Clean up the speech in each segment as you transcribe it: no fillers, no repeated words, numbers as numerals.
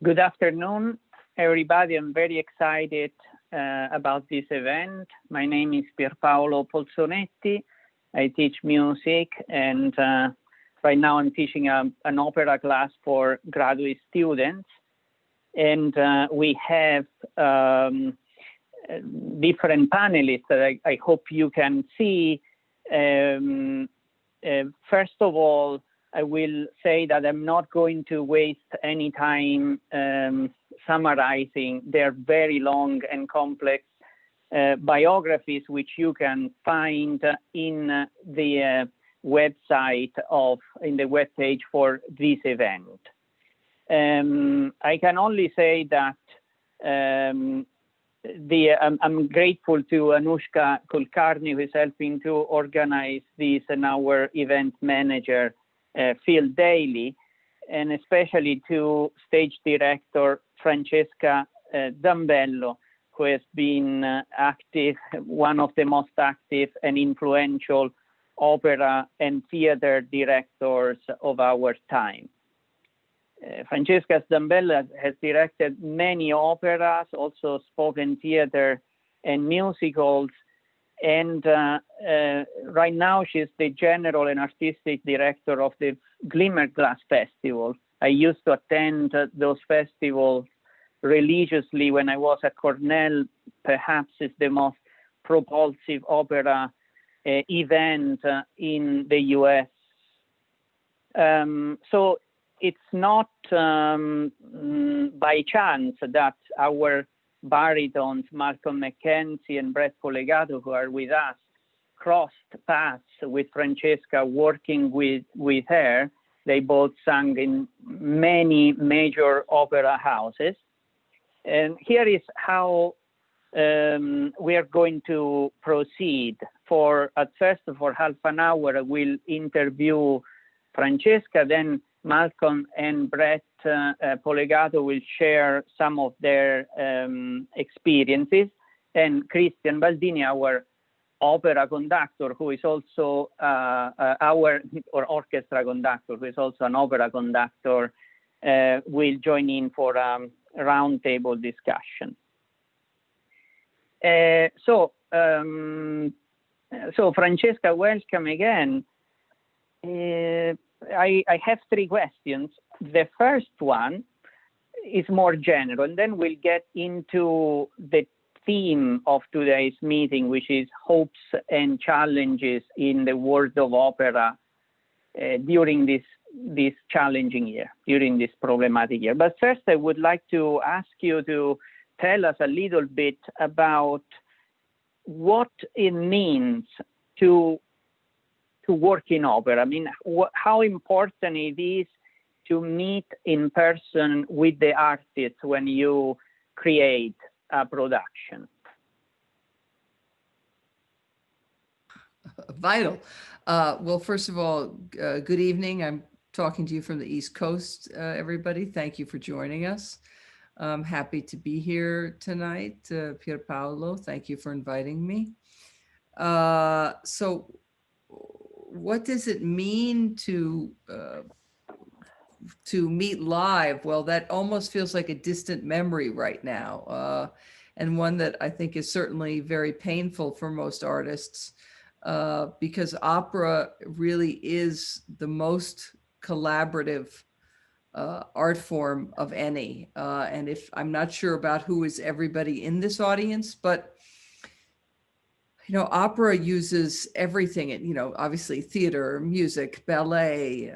Good afternoon, everybody. I'm very excited about this event. My name is Pierpaolo Polzonetti. I teach music, and right now I'm teaching an opera class for graduate students. And we have different panelists that I hope you can see. First of all, I will say that I'm not going to waste any time summarizing their very long and complex biographies, which you can find in the website in the webpage for this event. I can only say that I'm grateful to Anushka Kulkarni, who is helping to organize this, and our event manager, Phil Daly, and especially to stage director Francesca Zambello, who has been active, one of the most active and influential opera and theater directors of our time. Francesca Zambello has directed many operas, also spoken theater and musicals, and right now she's the general and artistic director of the Glimmerglass Festival. I used to attend those festivals religiously when I was at Cornell. Perhaps it's the most propulsive opera event in the US. So it's not by chance that our baritones, Malcolm McKenzie and Brett Polegato, who are with us, crossed paths with Francesca, working with her. They both sang in many major opera houses. And here is how we are going to proceed. At first, for half an hour, we'll interview Francesca, then Malcolm and Brett Polegato will share some of their experiences, and Christian Baldini, our opera conductor, who is also our orchestra conductor, who is also an opera conductor, will join in for a roundtable discussion. So Francesca, welcome again. I have three questions. The first one is more general, and then we'll get into the theme of today's meeting, which is hopes and challenges in the world of opera during this challenging year, during this problematic year. But first, I would like to ask you to tell us a little bit about what it means to work in opera. I mean, how important it is to meet in person with the artists when you create a production. Vital. Well, first of all, good evening. I'm talking to you from the East Coast, everybody. Thank you for joining us. I'm happy to be here tonight. Pierpaolo, thank you for inviting me. So what does it mean to meet live? Well, that almost feels like a distant memory right now, and one that I think is certainly very painful for most artists, because opera really is the most collaborative art form of any. And if I'm not sure about who is everybody in this audience, but opera uses everything, obviously theater, music, ballet,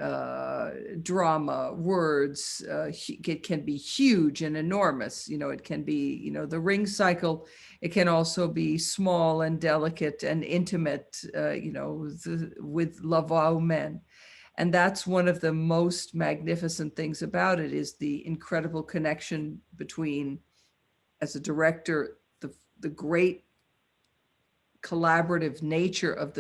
drama, words. It can be huge and enormous. It can be, the ring cycle. It can also be small and delicate and intimate, with La Voix Humaine. And that's one of the most magnificent things about it, is the incredible connection between, as a director, the great collaborative nature of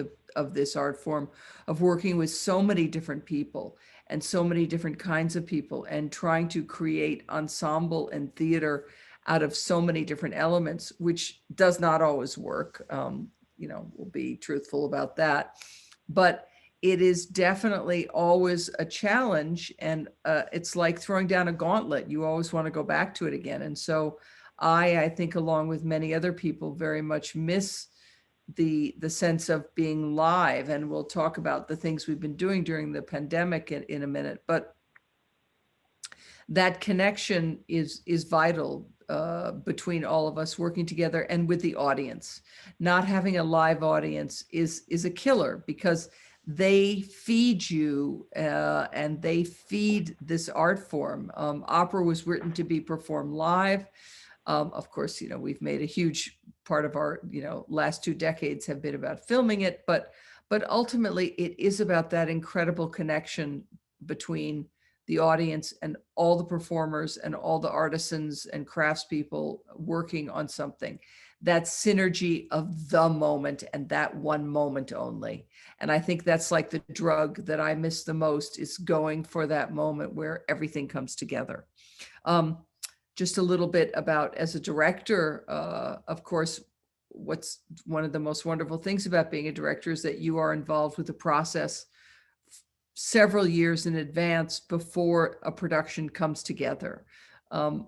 this art form, of working with so many different people and so many different kinds of people, and trying to create ensemble and theater out of so many different elements, which does not always work. We'll be truthful about that. But it is definitely always a challenge, and it's like throwing down a gauntlet. You always want to go back to it again. And so I think along with many other people very much miss the sense of being live. And we'll talk about the things we've been doing during the pandemic in a minute, but that connection is vital between all of us working together and with the audience. Not having a live audience is a killer, because they feed you and they feed this art form. Opera was written to be performed live. Of course, we've made a huge part of our, last 2 decades have been about filming it, but ultimately it is about that incredible connection between the audience and all the performers and all the artisans and craftspeople working on something. That synergy of the moment and that one moment only. And I think that's like the drug that I miss the most, is going for that moment where everything comes together. Just a little bit about, as a director, of course, what's one of the most wonderful things about being a director is that you are involved with the process several years in advance before a production comes together.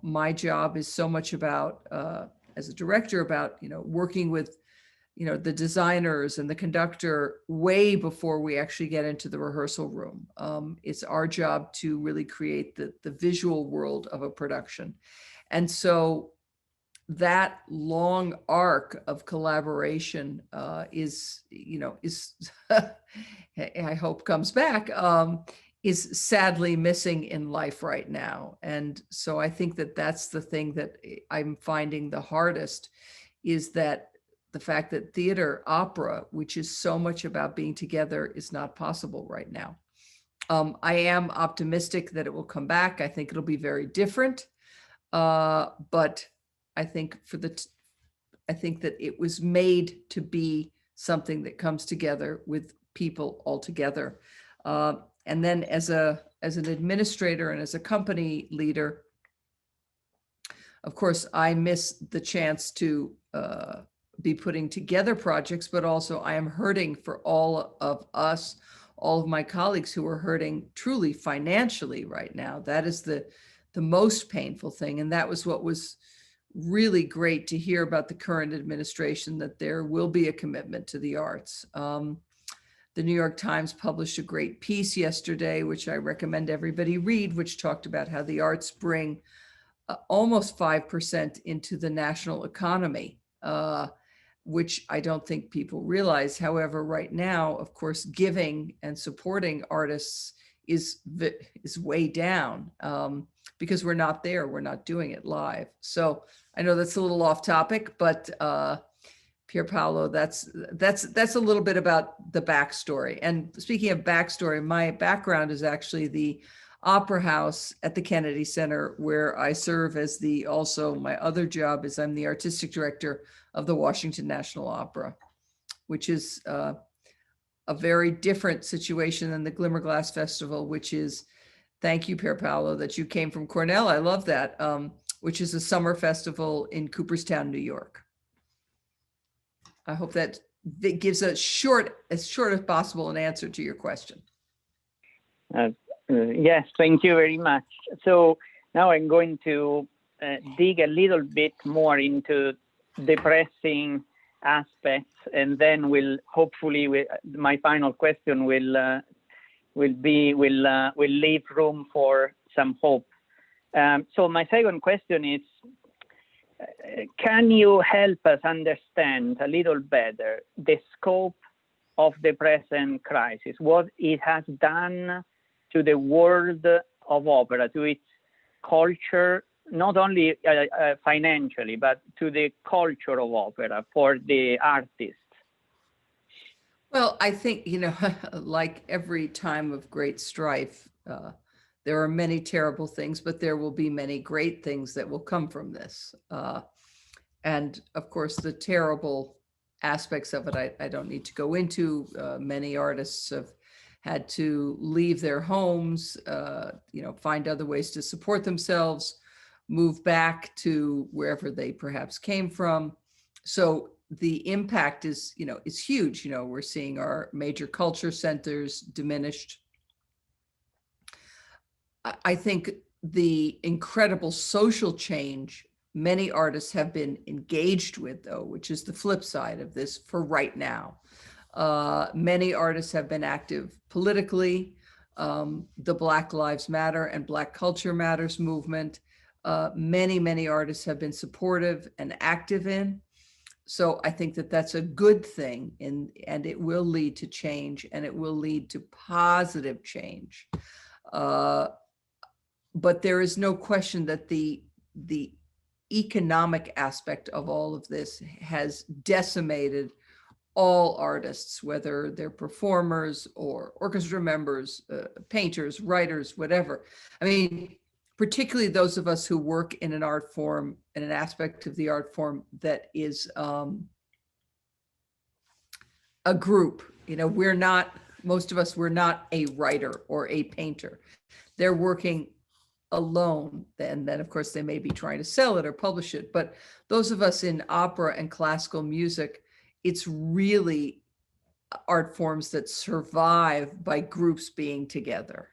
My job is so much about, as a director, about, working with, the designers and the conductor way before we actually get into the rehearsal room. It's our job to really create the visual world of a production. And so that long arc of collaboration is I hope comes back, is sadly missing in life right now. And so I think that that's the thing that I'm finding the hardest, is that the fact that theater, opera, which is so much about being together, is not possible right now. I am optimistic that it will come back. I think it'll be very different. But I think I think that it was made to be something that comes together with people all together. And then as an administrator and as a company leader, of course, I miss the chance to be putting together projects, but also I am hurting for all of us, all of my colleagues who are hurting truly financially right now. That is the most painful thing. And that was what was really great to hear about the current administration, that there will be a commitment to the arts. The New York Times published a great piece yesterday, which I recommend everybody read, which talked about how the arts bring almost 5% into the national economy, which I don't think people realize. However, right now, of course, giving and supporting artists is way down, because we're not there, we're not doing it live. So I know that's a little off topic, but Pier Paolo, that's a little bit about the backstory. And speaking of backstory, my background is actually the Opera House at the Kennedy Center, where I serve as also my other job is I'm the artistic director of the Washington National Opera, which is a very different situation than the Glimmerglass Festival, which is, thank you, Pier Paolo, that you came from Cornell. I love that, which is a summer festival in Cooperstown, New York. I hope that gives as short as possible an answer to your question. Yes, thank you very much. So now I'm going to dig a little bit more into depressing aspects, and then my final question will leave room for some hope. So my second question is, can you help us understand a little better the scope of the present crisis, what it has done to the world of opera, to its culture, not only financially, but to the culture of opera for the artists? Well, I think, like every time of great strife, there are many terrible things, but there will be many great things that will come from this. And of course, the terrible aspects of it, I don't need to go into. Many artists have had to leave their homes, find other ways to support themselves, move back to wherever they perhaps came from. So the impact is, is huge. We're seeing our major culture centers diminished. I think the incredible social change many artists have been engaged with, though, which is the flip side of this for right now. Many artists have been active politically. The Black Lives Matter and Black Culture Matters movement, many artists have been supportive and active in. So I think that that's a good thing, and it will lead to change, and it will lead to positive change. But there is no question that the economic aspect of all of this has decimated all artists, whether they're performers or orchestra members, painters, writers, whatever. I mean, particularly those of us who work in an art form, in an aspect of the art form that is a group. Most of us, we're not a writer or a painter. They're working alone, and then of course they may be trying to sell it or publish it. But those of us in opera and classical music, it's really art forms that survive by groups being together.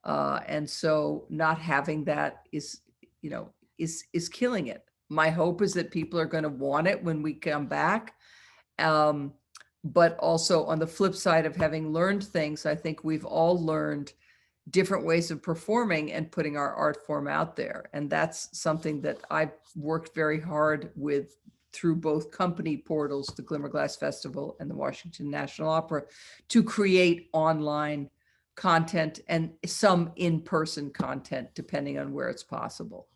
And so not having that is killing it. My hope is that people are going to want it when we come back. But also on the flip side of having learned things, I think we've all learned different ways of performing and putting our art form out there. And that's something that I've worked very hard with through both company portals, the Glimmerglass Festival and the Washington National Opera, to create online content and some in-person content, depending on where it's possible.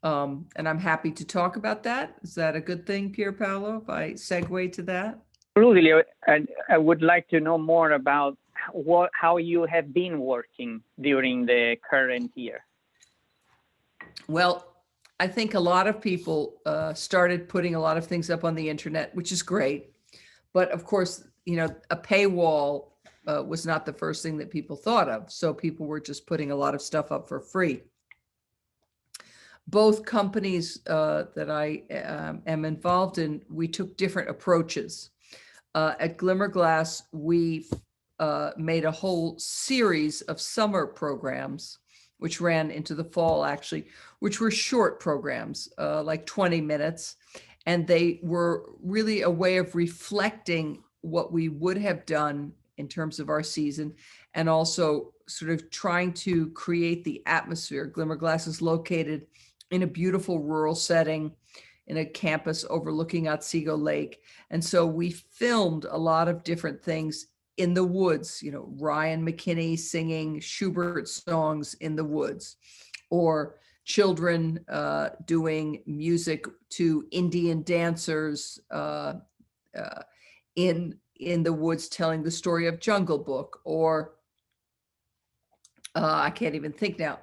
And I'm happy to talk about that. Is that a good thing, Pier Paolo, if I segue to that? Absolutely. I would like to know more about how you have been working during the current year. Well, I think a lot of people started putting a lot of things up on the internet, which is great. But of course, a paywall was not the first thing that people thought of. So people were just putting a lot of stuff up for free. Both companies that I am involved in, we took different approaches. At Glimmerglass, we made a whole series of summer programs, which ran into the fall, actually, which were short programs, like 20 minutes. And they were really a way of reflecting what we would have done in terms of our season, and also sort of trying to create the atmosphere. Glimmerglass is located in a beautiful rural setting, in a campus overlooking Otsego Lake. And so we filmed a lot of different things in the woods, Ryan McKinney singing Schubert songs in the woods, or children doing music to Indian dancers in the woods, telling the story of Jungle Book, or I can't even think now.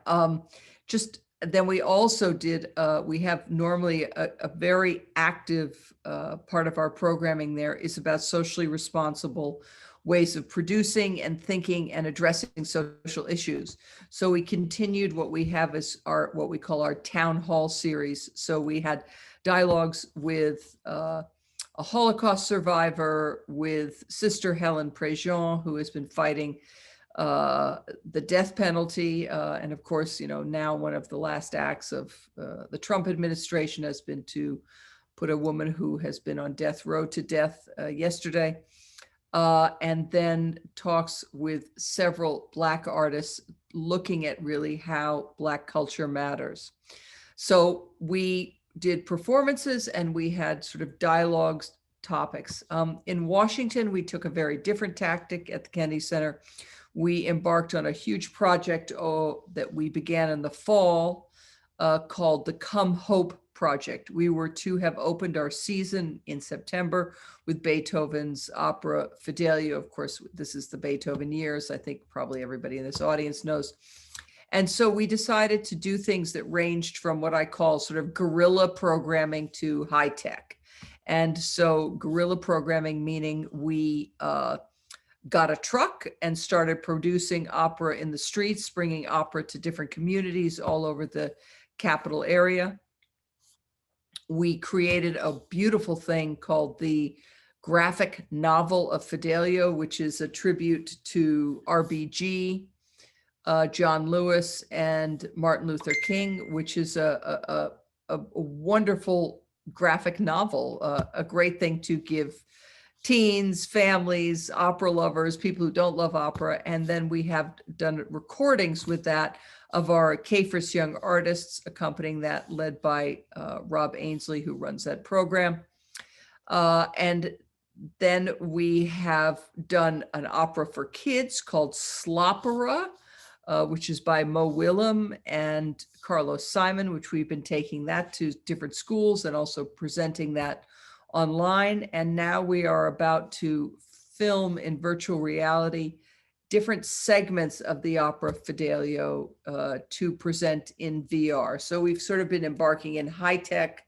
Then we also did, we have normally a very active part of our programming there is about socially responsible ways of producing and thinking and addressing social issues. So we continued what we have as what we call our town hall series. So we had dialogues with a Holocaust survivor, with Sister Helen Prejean, who has been fighting the death penalty. And of course, now one of the last acts of the Trump administration has been to put a woman who has been on death row to death yesterday. And then talks with several Black artists looking at really how Black culture matters. So we did performances and we had sort of dialogues, topics. In Washington, we took a very different tactic at the Kennedy Center. We embarked on a huge project that we began in the fall called the Come Hope Project. We were to have opened our season in September with Beethoven's opera Fidelio. Of course, this is the Beethoven years. I think probably everybody in this audience knows. And so we decided to do things that ranged from what I call sort of guerrilla programming to high tech. And so guerrilla programming, meaning we got a truck and started producing opera in the streets, bringing opera to different communities all over the capital area. we created a beautiful thing called the Graphic Novel of Fidelio, which is a tribute to RBG, John Lewis, and Martin Luther King, which is a wonderful graphic novel, a great thing to give teens, families, opera lovers, people who don't love opera. And then we have done recordings with that of our CAFRS Young Artists accompanying that, led by Rob Ainsley, who runs that program. And then we have done an opera for kids called Slopera, which is by Mo Willem and Carlos Simon, which we've been taking that to different schools and also presenting that online. And now we are about to film in virtual reality different segments of the opera Fidelio to present in VR. So we've sort of been embarking in high tech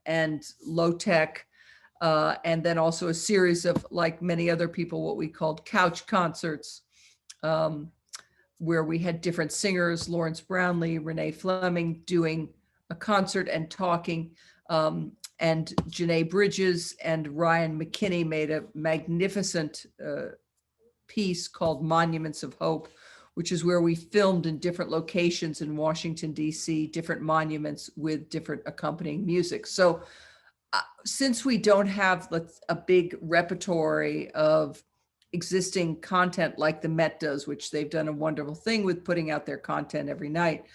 and low tech, and then also a series of, like many other people, what we called couch concerts, where we had different singers, Lawrence Brownlee, Renee Fleming, doing a concert and talking. And Janae Bridges and Ryan McKinney made a magnificent piece called Monuments of Hope, which is where we filmed in different locations in Washington, D.C., different monuments with different accompanying music. So since we don't have a big repertory of existing content like the Met does, which they've done a wonderful thing with putting out their content every night,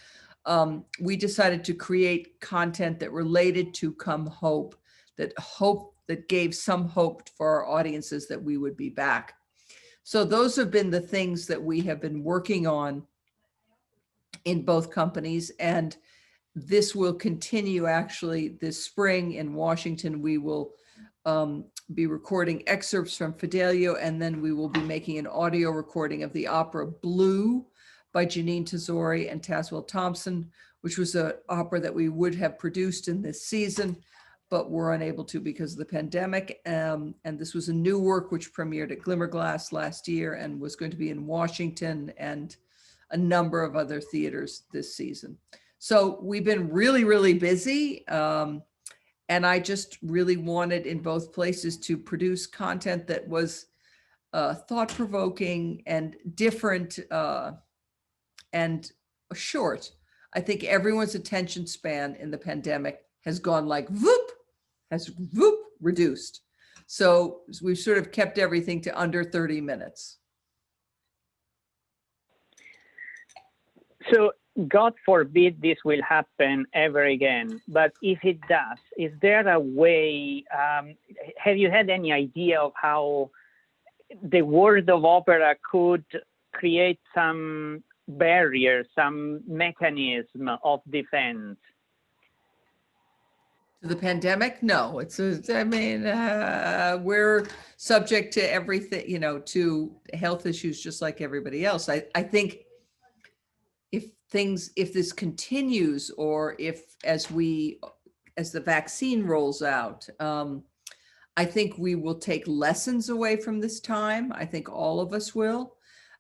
we decided to create content that related to Come Hope, that gave some hope for our audiences that we would be back. So those have been the things that we have been working on in both companies. And this will continue actually this spring in Washington. We will be recording excerpts from Fidelio, and then we will be making an audio recording of the opera Blue by Janine Tesori and Taswell Thompson, which was an opera that we would have produced in this season, but were unable to because of the pandemic. And this was a new work which premiered at Glimmerglass last year and was going to be in Washington and a number of other theaters this season. So we've been really, really busy. And I just really wanted in both places to produce content that was thought-provoking and different and short. I think everyone's attention span in the pandemic has gone like whoop, reduced. So we've sort of kept everything to under 30 minutes. So God forbid this will happen ever again, but if it does, is there a way, have you had any idea of how the world of opera could create some barrier, some mechanism of defense? To the pandemic? No, we're subject to everything, to health issues just like everybody else. I think if this continues, or if as the vaccine rolls out, I think we will take lessons away from this time. I think all of us will.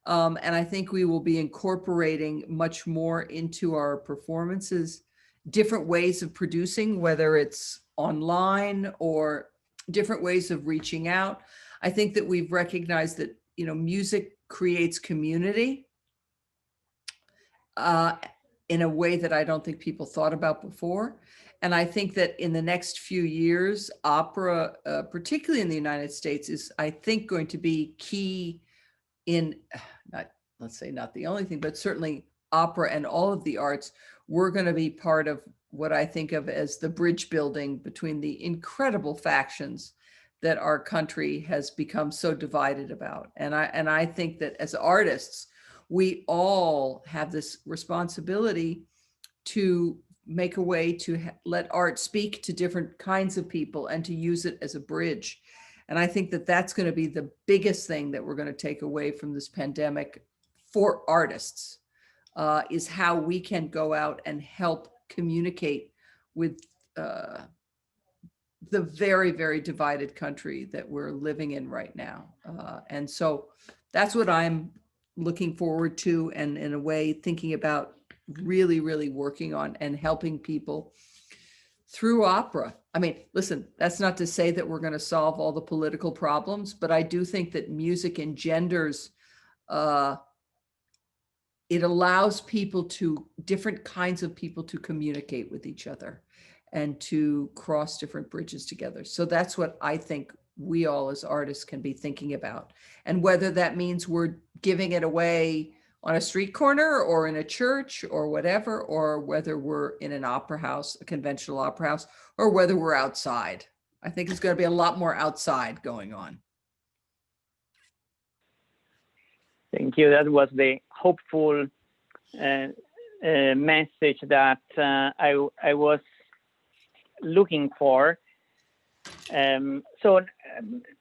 And I think we will be incorporating much more into our performances, different ways of producing, whether it's online or different ways of reaching out. I think that we've recognized that, music creates community in a way that I don't think people thought about before. And I think that in the next few years, opera, particularly in the United States, is, I think, going to be key in, not the only thing, but certainly opera and all of the arts. We're going to be part of what I think of as the bridge building between the incredible factions that our country has become so divided about. And I think that as artists, we all have this responsibility to make a way to let art speak to different kinds of people and to use it as a bridge. And I think that that's going to be the biggest thing that we're going to take away from this pandemic for artists, is how we can go out and help communicate with the very, very divided country that we're living in right now. And so that's what I'm looking forward to, and in a way thinking about really, really working on and helping people through opera. I mean, listen, that's not to say that we're going to solve all the political problems, but I do think that music engenders, it allows different kinds of people to communicate with each other and to cross different bridges together. So that's what I think we all as artists can be thinking about. And whether that means we're giving it away on a street corner or in a church or whatever, or whether we're in an opera house, a conventional opera house, or whether we're outside. I think there's going to be a lot more outside going on. Thank you. That was the hopeful message that I was looking for. So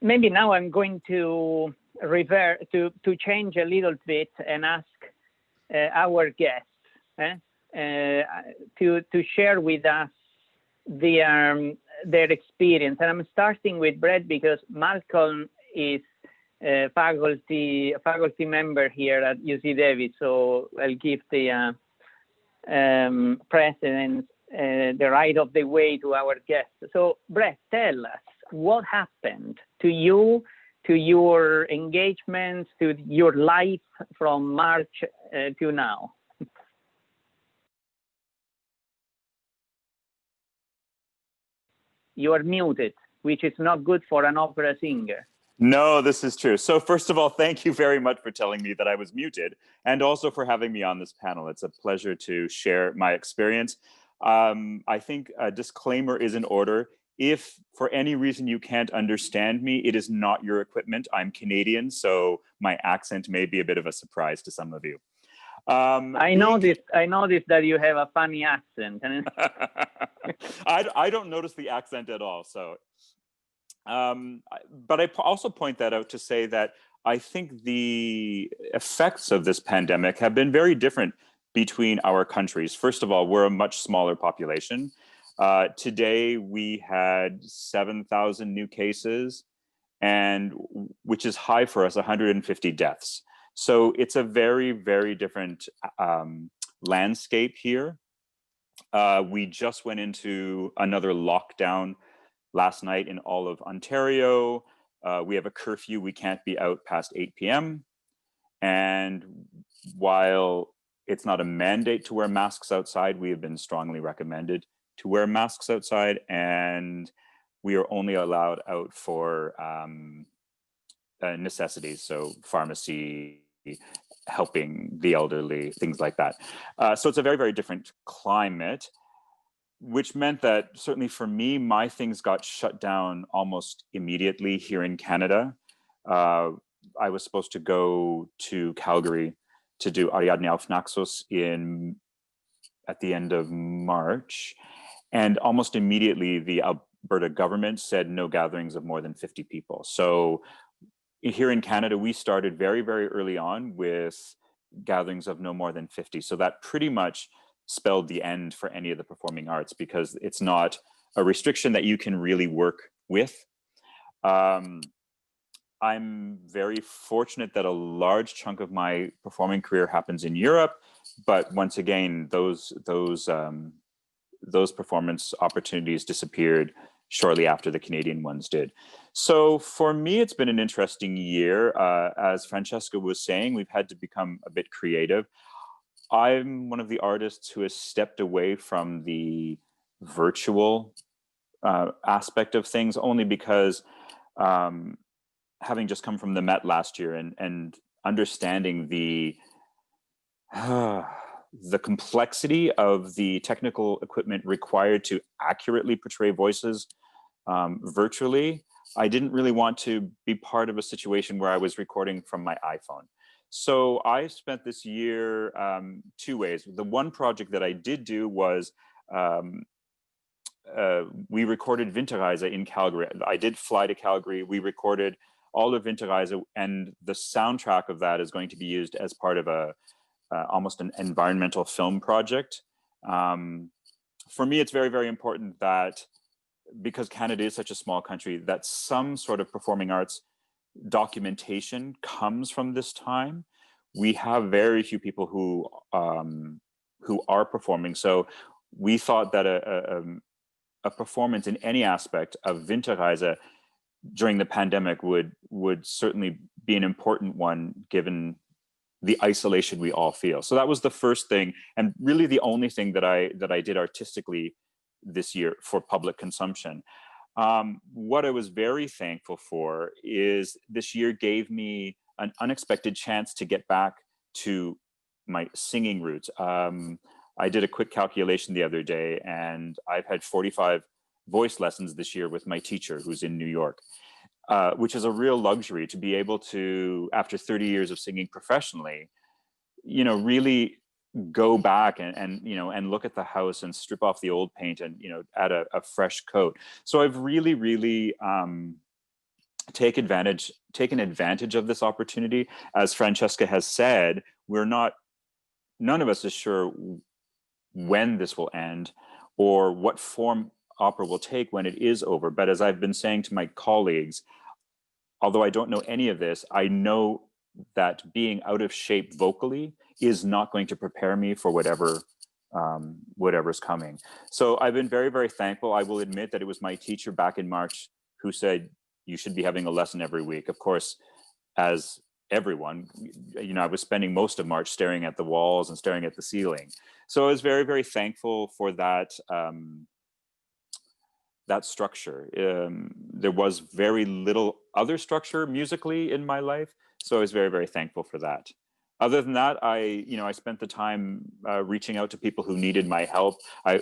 maybe now I'm going to change a little bit and ask our guests to share with us their experience. And I'm starting with Brett because Malcolm is a faculty member here at UC Davis, so I'll give the precedence, the right of the way to our guests. So Brett, tell us what happened to you, to your engagements, to your life from March to now. You are muted, which is not good for an opera singer. No, this is true. So first of all, thank you very much for telling me that I was muted and also for having me on this panel. It's a pleasure to share my experience. I think a disclaimer is in order. If for any reason you can't understand me, it is not your equipment. I'm Canadian, so my accent may be a bit of a surprise to some of you. I noticed that you have a funny accent. I don't notice the accent at all. So, but I also point that out to say that I think the effects of this pandemic have been very different between our countries. First of all, we're a much smaller population. Today we had 7,000 new cases, and which is high for us, 150 deaths. So it's a very, very different landscape here. We just went into another lockdown last night in all of Ontario. We have a curfew. We can't be out past 8 p.m. And while it's not a mandate to wear masks outside, we have been strongly recommended to wear masks outside, and we are only allowed out for necessities, so pharmacy, helping the elderly, things like that. So it's a very, very different climate, which meant that certainly for me, my things got shut down almost immediately here in Canada. I was supposed to go to Calgary to do Ariadne auf Naxos at the end of March. And almost immediately, the Alberta government said no gatherings of more than 50 people. So here in Canada, we started very, very early on with gatherings of no more than 50. So that pretty much spelled the end for any of the performing arts, because it's not a restriction that you can really work with. I'm very fortunate that a large chunk of my performing career happens in Europe, but once again, those performance opportunities disappeared shortly after the Canadian ones did. So for me, it's been an interesting year. As Francesca was saying, we've had to become a bit creative. I'm one of the artists who has stepped away from the virtual aspect of things, only because having just come from the Met last year and understanding the complexity of the technical equipment required to accurately portray voices virtually, I didn't really want to be part of a situation where I was recording from my iPhone. So I spent this year two ways. The one project that I did do was we recorded Winterreise in Calgary. I did fly to Calgary. We recorded all of Winterreise, and the soundtrack of that is going to be used as part of almost an environmental film project. For me, it's very, very important that, because Canada is such a small country, that some sort of performing arts documentation comes from this time. We have very few people who are performing, so we thought that a performance in any aspect of Winterreise during the pandemic would certainly be an important one, given the isolation we all feel. So that was the first thing, and really the only thing that I did artistically this year for public consumption. What I was very thankful for is this year gave me an unexpected chance to get back to my singing roots. I did a quick calculation the other day, and I've had 45 voice lessons this year with my teacher who's in New York, which is a real luxury to be able to, after 30 years of singing professionally, really go back and look at the house and strip off the old paint and, add a fresh coat. So I've really taken advantage of this opportunity. As Francesca has said, none of us is sure when this will end or what form opera will take when it is over. But as I've been saying to my colleagues, although I don't know any of this, I know that being out of shape vocally is not going to prepare me for whatever's coming. So I've been very, very thankful. I will admit that it was my teacher back in March who said, you should be having a lesson every week. Of course, as everyone, I was spending most of March staring at the walls and staring at the ceiling. So I was very, very thankful for that, that structure. There was very little other structure musically in my life. So I was very, very thankful for that. Other than that, I spent the time reaching out to people who needed my help.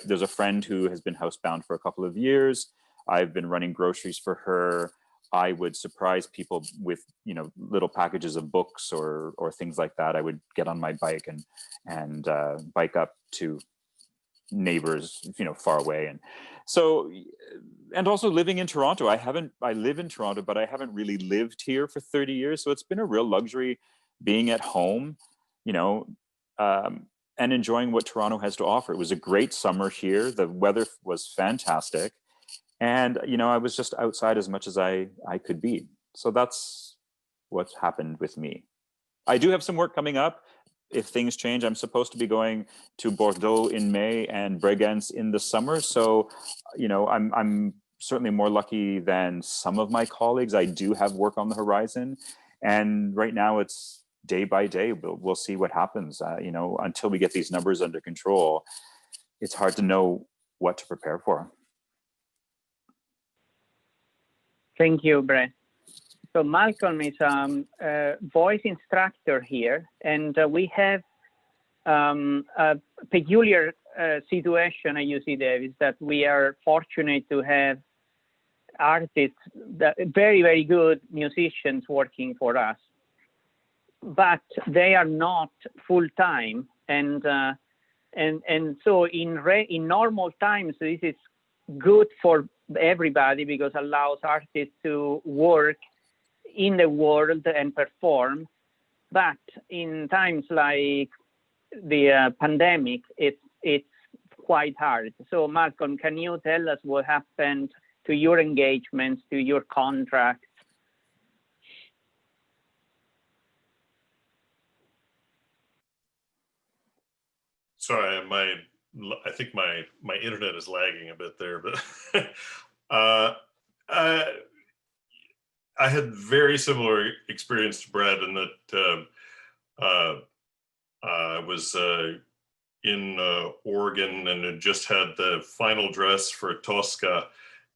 There's a friend who has been housebound for a couple of years. I've been running groceries for her. I would surprise people with, little packages of books or things like that. I would get on my bike and bike up to neighbors, far away. And so, and also living in Toronto, I live in Toronto, but I haven't really lived here for 30 years. So it's been a real luxury being at home, and enjoying what Toronto has to offer. It was a great summer here. The weather was fantastic. And, I was just outside as much as I could be. So that's what's happened with me. I do have some work coming up. If things change, I'm supposed to be going to Bordeaux in May and Bregenz in the summer. So, I'm certainly more lucky than some of my colleagues. I do have work on the horizon. And right now it's day by day. We'll see what happens. Until we get these numbers under control, it's hard to know what to prepare for. Thank you, Brett. So Malcolm is a voice instructor here, and we have a peculiar situation at UC Davis that we are fortunate to have artists, very, very good musicians working for us, but they are not full-time. And so in normal times, this is good for everybody because it allows artists to work in the world and perform. But in times like the pandemic, it's quite hard. So Malcolm, can you tell us what happened to your engagements, to your contracts? Sorry, I think my internet is lagging a bit there, but I had very similar experience to Brad in that I was in Oregon and had just had the final dress for Tosca,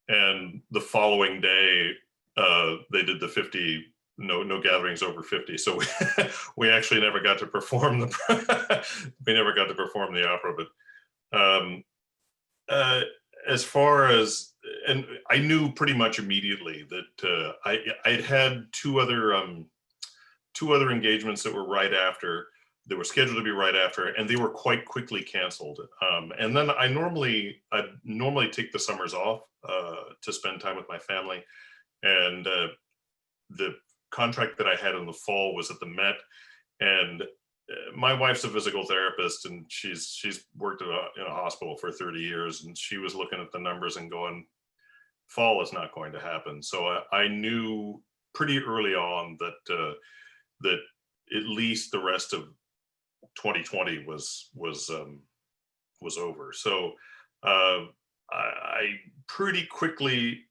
and the following day they did the 50 no gatherings over 50. So we actually never got to perform we never got to perform the opera. But as far as, and I knew pretty much immediately that I'd had two other engagements that were right after. They were scheduled to be right after, and they were quite quickly canceled. And then I normally take the summers off to spend time with my family. And the contract that I had in the fall was at the Met, and my wife's a physical therapist, and she's worked in a hospital for 30 years, and she was looking at the numbers and going, fall is not going to happen. So I knew pretty early on that that at least the rest of 2020 was over. So I pretty quickly,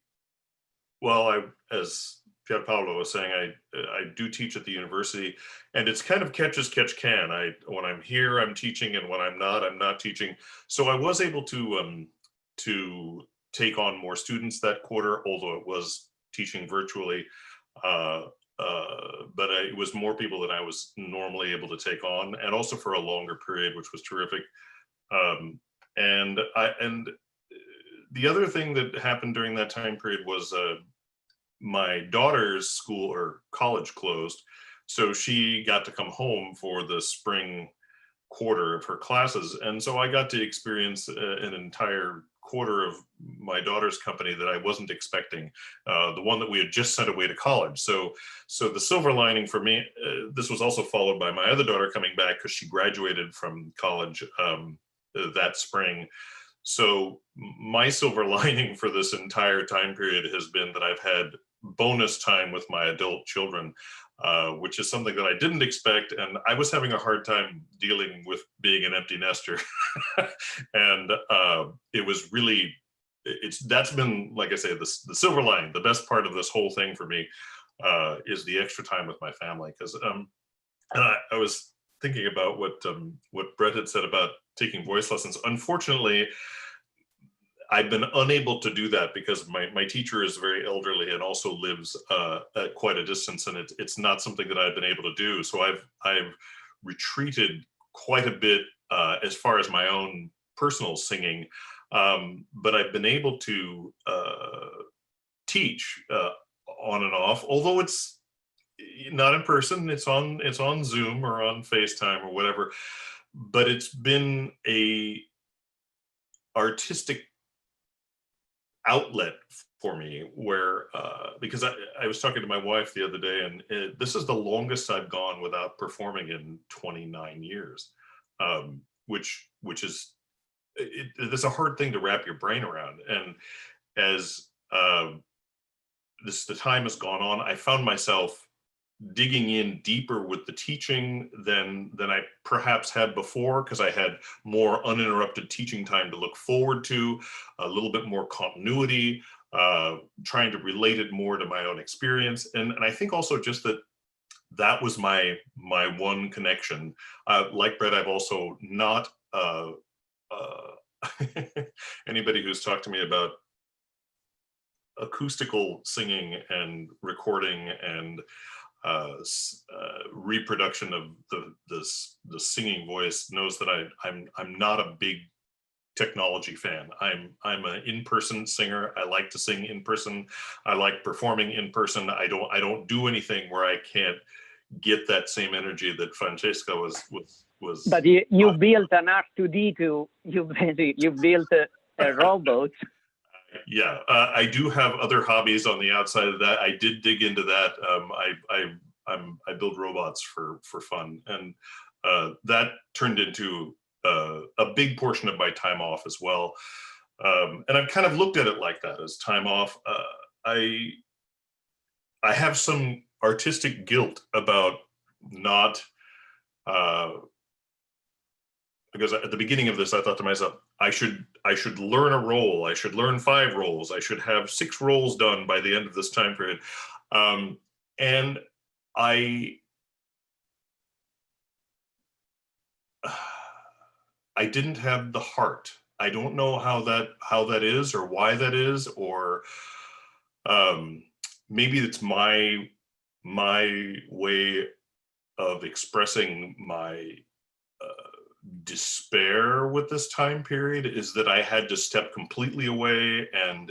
well, as Pier Paolo was saying, I do teach at the university, and it's kind of catch as catch can. When I'm here, I'm teaching, and when I'm not teaching. So I was able to take on more students that quarter, although it was teaching virtually. But it was more people than I was normally able to take on, and also for a longer period, which was terrific. And the other thing that happened during that time period was my daughter's school or college closed, so she got to come home for the spring quarter of her classes, and so I got to experience an entire quarter of my daughter's company that I wasn't expecting, the one that we had just sent away to college. So the silver lining for me, this was also followed by my other daughter coming back because she graduated from college that spring. So my silver lining for this entire time period has been that I've had bonus time with my adult children, which is something that I didn't expect. And I was having a hard time dealing with being an empty nester. And it was really, that's been, like I say, the silver lining, the best part of this whole thing for me is the extra time with my family. Because and I was thinking about what Brett had said about taking voice lessons. Unfortunately, I've been unable to do that because my teacher is very elderly and also lives at quite a distance, and it's not something that I've been able to do. So I've retreated quite a bit as far as my own personal singing, but I've been able to teach on and off, although it's not in person. It's on Zoom or on FaceTime or whatever. But it's been a artistic outlet for me where because I was talking to my wife the other day, and this is the longest I've gone without performing in 29 years, which is it's a hard thing to wrap your brain around. And as the time has gone on, I found myself digging in deeper with the teaching than I perhaps had before, because I had more uninterrupted teaching time to look forward to, a little bit more continuity, trying to relate it more to my own experience. And I think also just that was my one connection. Like Brett, I've also not, anybody who's talked to me about acoustical singing and recording and reproduction of the singing voice knows that I'm not a big technology fan. I'm an in-person singer. I like to sing in person. I like performing in person. I don't do anything where I can't get that same energy that Francesca was. But you built an R2D2. You built a robot. Yeah, I do have other hobbies on the outside of that. I did dig into that. I build robots for fun, and that turned into a big portion of my time off as well. And I've kind of looked at it like that as time off. I have some artistic guilt about not. Because at the beginning of this, I thought to myself, I should learn a role. I should learn 5 roles. I should have 6 roles done by the end of this time period. And I didn't have the heart. I don't know how that is, or why that is, or maybe it's my way of expressing my despair with this time period, is that I had to step completely away and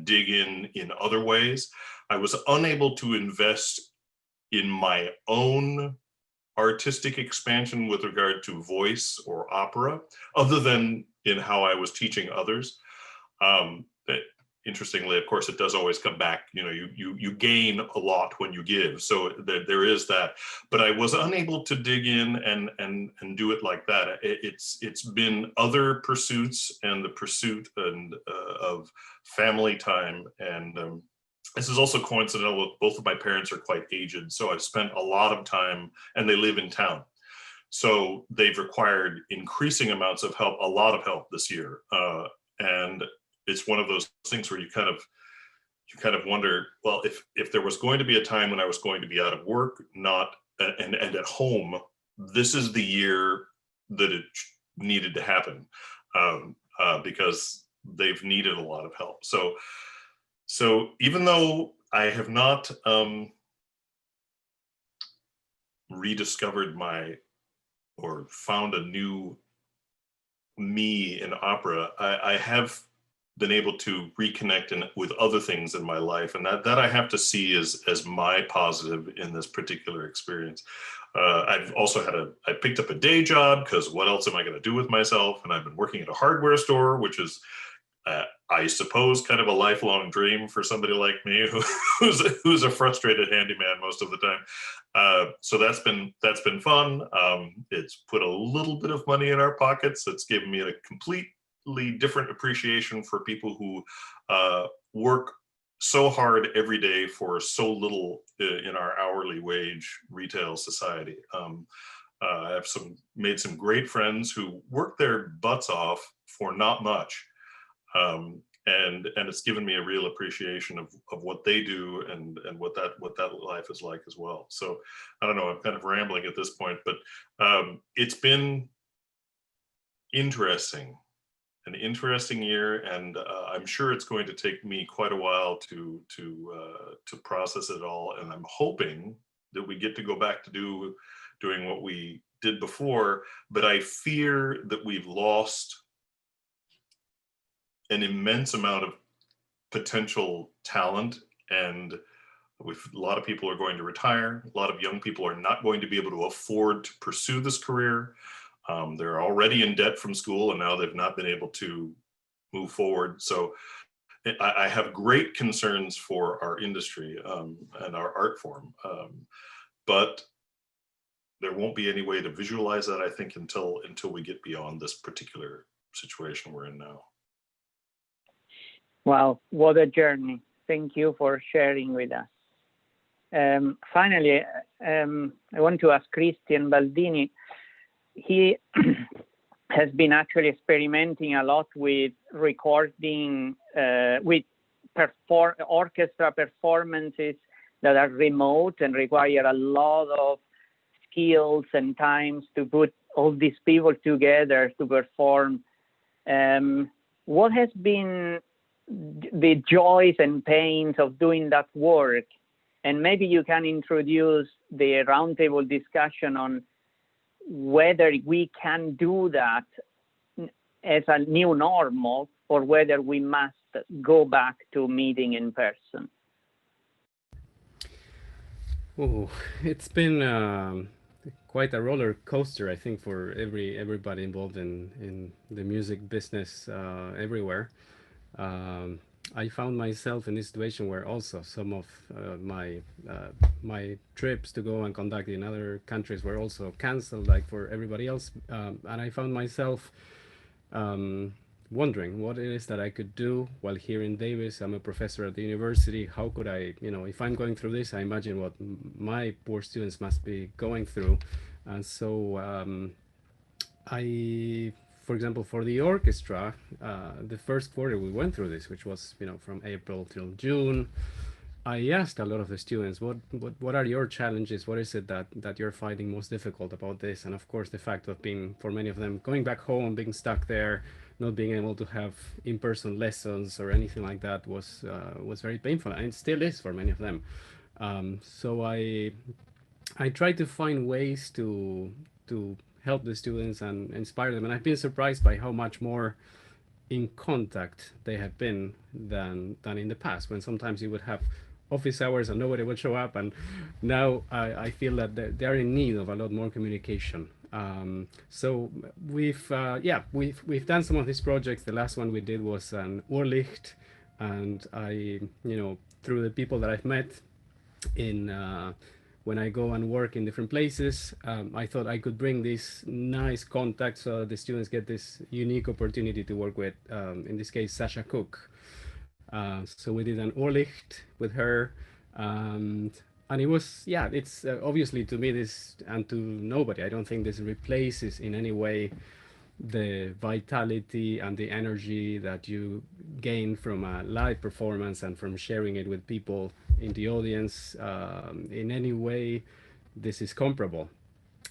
dig in other ways. I was unable to invest in my own artistic expansion with regard to voice or opera, other than in how I was teaching others. Interestingly, of course, it does always come back. You gain a lot when you give, so there is that. But I was unable to dig in and do it like that. It's been other pursuits and the pursuit of family time, and this is also coincidental with both of my parents are quite aged, so I've spent a lot of time, and they live in town, so they've required increasing amounts of help, a lot of help this year, and it's one of those things where you kind of wonder, well, if there was going to be a time when I was going to be out of work, not and at home, this is the year that it needed to happen, because they've needed a lot of help. So even though I have not rediscovered or found a new me in opera, I have been able to reconnect with other things in my life, and that I have to see as my positive in this particular experience. I've also I picked up a day job, because what else am I going to do with myself? And I've been working at a hardware store, which is, I suppose, kind of a lifelong dream for somebody like me who's a frustrated handyman most of the time. So that's been fun. It's put a little bit of money in our pockets. It's given me a completely different appreciation for people who work so hard every day for so little in our hourly wage retail society. I have made some great friends who work their butts off for not much. And it's given me a real appreciation of what they do and what that life is like as well. So I don't know, I'm kind of rambling at this point, but it's been an interesting year, and I'm sure it's going to take me quite a while to process it all. And I'm hoping that we get to go back to doing what we did before, but I fear that we've lost an immense amount of potential talent, and a lot of people are going to retire. A lot of young people are not going to be able to afford to pursue this career. They're already in debt from school, and now they've not been able to move forward. So I have great concerns for our industry and our art form, but there won't be any way to visualize that, I think, until we get beyond this particular situation we're in now. Wow, what a journey. Thank you for sharing with us. Finally, I want to ask Christian Baldini. He has been actually experimenting a lot with recording, with orchestra performances that are remote and require a lot of skills and times to put all these people together to perform. What has been the joys and pains of doing that work? And maybe you can introduce the roundtable discussion on whether we can do that as a new normal or whether we must go back to meeting in person. Oh, it's been quite a roller coaster, I think, for everybody involved in the music business everywhere. I found myself in this situation where also some of my trips to go and conduct in other countries were also canceled, like for everybody else. And I found myself wondering what it is that I could do while here in Davis. I'm a professor at the university. How could I, if I'm going through this, I imagine what my poor students must be going through. And so for example, for the orchestra, the first quarter we went through this, which was, from April till June, I asked a lot of the students, what are your challenges? What is it that you're finding most difficult about this? And of course, the fact of being, for many of them, going back home, being stuck there, not being able to have in-person lessons or anything like that was very painful, and it still is for many of them. So I tried to find ways to help the students and inspire them. And I've been surprised by how much more in contact they have been than in the past, when sometimes you would have office hours and nobody would show up. And now I feel that they are in need of a lot more communication. So we've done some of these projects. The last one we did was an Urlicht, and I, through the people that I've met in when I go and work in different places, I thought I could bring this nice contact so the students get this unique opportunity to work with, in this case, Sasha Cook. So we did an Urlicht with her, and it was, it's obviously, to me, this, and to nobody, I don't think this replaces in any way the vitality and the energy that you gain from a live performance and from sharing it with people in the audience, in any way, this is comparable.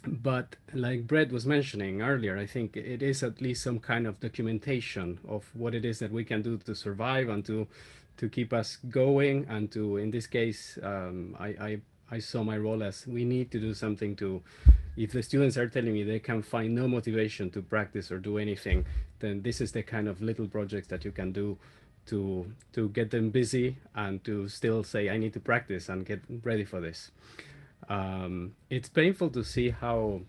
But like Brett was mentioning earlier, I think it is at least some kind of documentation of what it is that we can do to survive and to keep us going. And to, in this case, I saw my role as we need to do something to, if the students are telling me they can find no motivation to practice or do anything, then this is the kind of little projects that you can do to get them busy and to still say, I need to practice and get ready for this. It's painful to see how,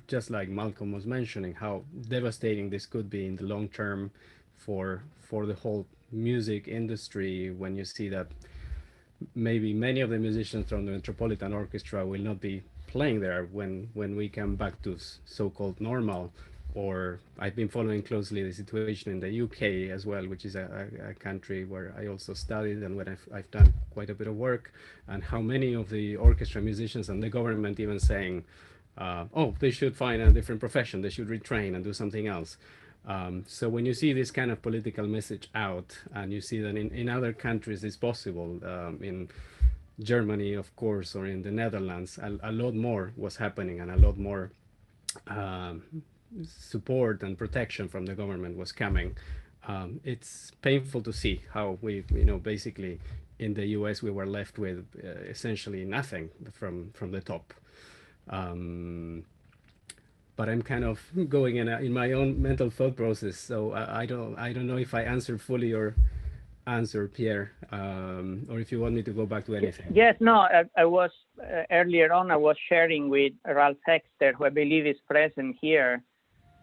just like Malcolm was mentioning, how devastating this could be in the long term for the whole music industry, when you see that maybe many of the musicians from the Metropolitan Orchestra will not be playing there when we come back to so-called normal. Or I've been following closely the situation in the UK as well, which is a country where I also studied and where I've done quite a bit of work, and how many of the orchestra musicians and the government even saying, oh, they should find a different profession, they should retrain and do something else. So when you see this kind of political message out, and you see that in other countries it's possible, in Germany, of course, or in the Netherlands, a lot more was happening, and a lot more support and protection from the government was coming. It's painful to see how we, basically in the US we were left with essentially nothing from the top. But I'm kind of going in my own mental thought process, so I don't know if I answered fully your answer, Pierre, or if you want me to go back to anything. Yes, no, I was earlier on, I was sharing with Ralph Hexter, who I believe is present here,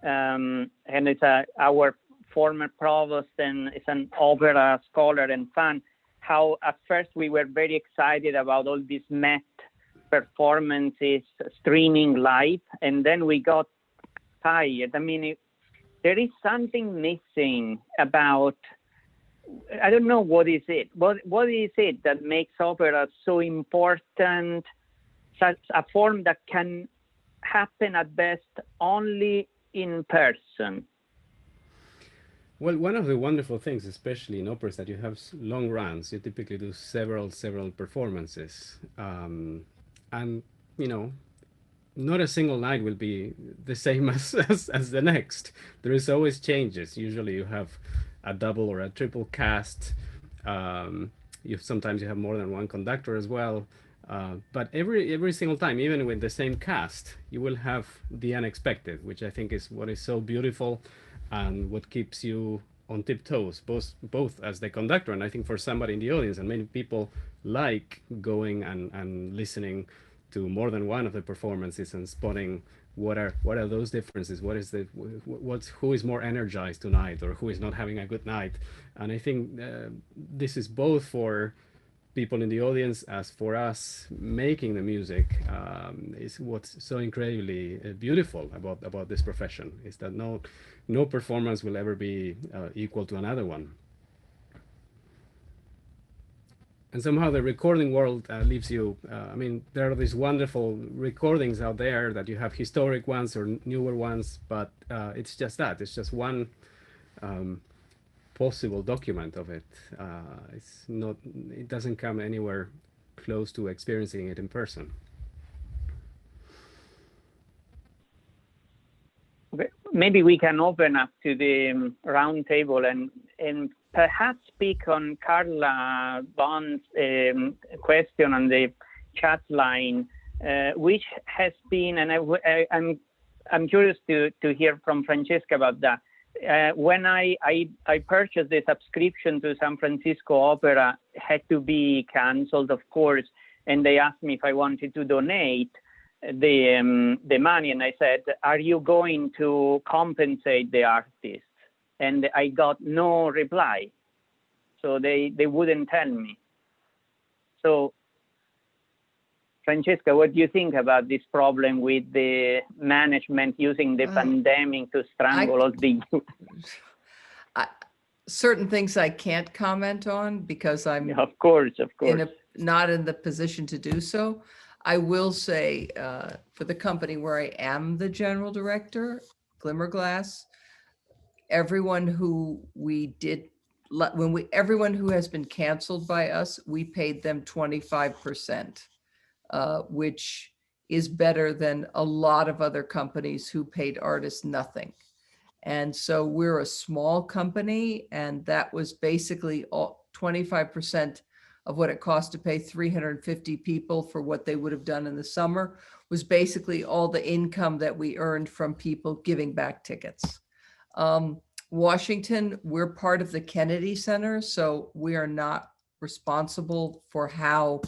and it's our former provost, and it's an opera scholar and fan, how at first we were very excited about all these Met performances streaming live, and then we got tired. I mean, there is something missing about, I don't know what is it. What is it that makes opera so important, such a form that can happen at best only in person? Well, one of the wonderful things, especially in operas, that you have long runs. You typically do several performances, and not a single night will be the same as the next. There is always changes. Usually, you have a double or a triple cast. Sometimes you have more than one conductor as well. But every single time, even with the same cast, you will have the unexpected, which I think is what is so beautiful and what keeps you on tiptoes, both as the conductor, and I think for somebody in the audience, and many people like going and listening to more than one of the performances and spotting what are those differences, who is more energized tonight, or who is not having a good night. And I think this is both for people in the audience as for us making the music, is what's so incredibly beautiful about this profession, is that no performance will ever be equal to another one. And somehow the recording world leaves you, I mean, there are these wonderful recordings out there that you have historic ones or newer ones, but it's just that, it's just one possible document of it. It doesn't come anywhere close to experiencing it in person. Maybe we can open up to the round table and perhaps speak on Carla Bond's question on the chat line, which has been, and I'm curious to hear from Francesca about that. When I purchased the subscription to San Francisco Opera, had to be canceled, of course, and they asked me if I wanted to donate the money, and I said, "Are you going to compensate the artists?" And I got no reply, so they wouldn't tell me. So, Francesca, what do you think about this problem with the management using the pandemic to strangle all the youth? Certain things I can't comment on because I'm of course not in the position to do so. I will say for the company where I am the general director, Glimmerglass, everyone who we did, everyone who has been canceled by us, we paid them 25%, which is better than a lot of other companies who paid artists nothing. And so we're a small company, and that was basically all 25% of what it cost to pay 350 people for what they would have done in the summer, was basically all the income that we earned from people giving back tickets. Washington, we're part of the Kennedy Center, so we are not responsible for how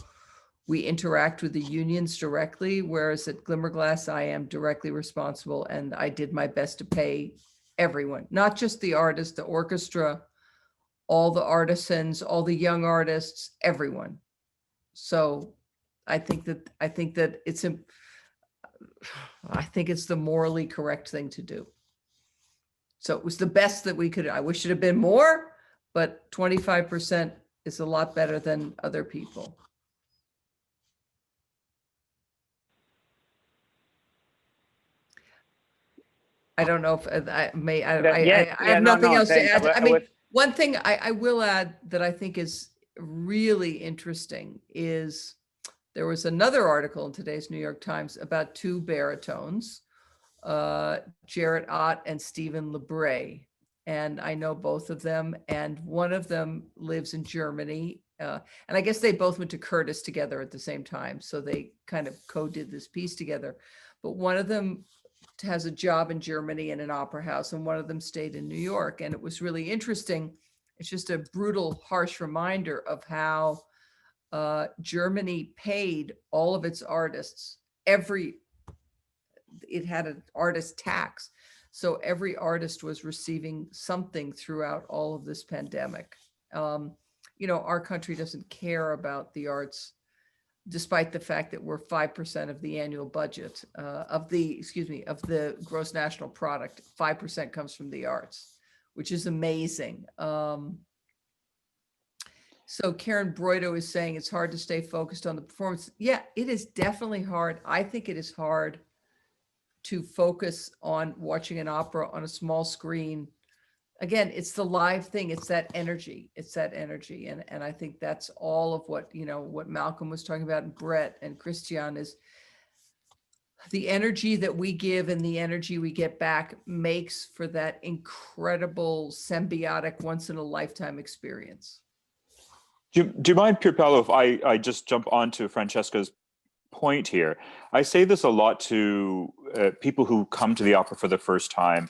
we interact with the unions directly, whereas at Glimmerglass, I am directly responsible, and I did my best to pay everyone, not just the artists, the orchestra, all the artisans, all the young artists, everyone. So I think that it's the morally correct thing to do. So it was the best that we could. I wish it had been more, but 25% is a lot better than other people. I don't know if I may, I have nothing else to add. I mean, one thing I will add that I think is really interesting is there was another article in today's New York Times about two baritones, Jarrett Ott and Stephen LeBray. And I know both of them, and one of them lives in Germany. And I guess they both went to Curtis together at the same time. So they kind of co-did this piece together. But one of them has a job in Germany in an opera house, and one of them stayed in New York. And it was really interesting. It's just a brutal, harsh reminder of how Germany paid all of its artists. It had an artist tax. So every artist was receiving something throughout all of this pandemic. Our country doesn't care about the arts, despite the fact that we're 5% of the annual budget of the gross national product. 5% comes from the arts, which is amazing. So Karen Broido is saying it's hard to stay focused on the performance. Yeah, it is definitely hard. I think it is hard to focus on watching an opera on a small screen. Again, it's the live thing. It's that energy. And I think that's all of what Malcolm was talking about, and Brett and Christian, is the energy that we give and the energy we get back makes for that incredible symbiotic once in a lifetime experience. Do you mind, Pier Paolo, if I just jump onto Francesca's point here? I say this a lot to people who come to the opera for the first time,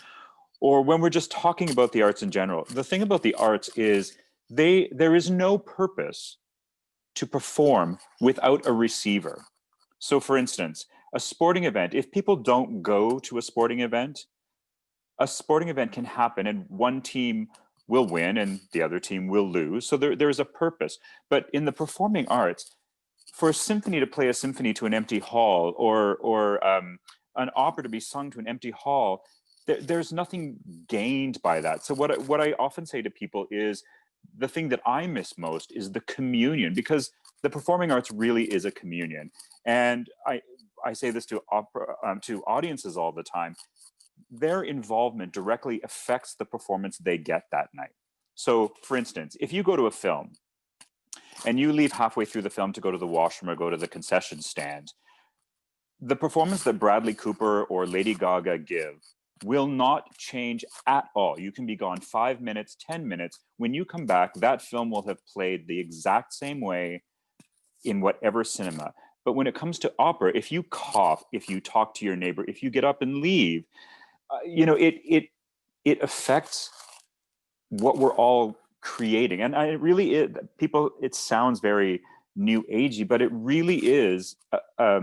or when we're just talking about the arts in general. The thing about the arts is there is no purpose to perform without a receiver. So for instance, a sporting event, if people don't go to a sporting event can happen and one team will win and the other team will lose. So there is a purpose. But in the performing arts, for a symphony to play a symphony to an empty hall, or an opera to be sung to an empty hall, there's nothing gained by that. So what I often say to people is, the thing that I miss most is the communion, because the performing arts really is a communion. And I say this to audiences all the time. Their involvement directly affects the performance they get that night. So for instance, if you go to a film and you leave halfway through the film to go to the washroom or go to the concession stand, the performance that Bradley Cooper or Lady Gaga give will not change at all. You can be gone 5 minutes, 10 minutes. When you come back, that film will have played the exact same way in whatever cinema. But when it comes to opera, if you cough, if you talk to your neighbor, if you get up and leave, it affects what we're all creating. And it sounds very new agey, but it really is a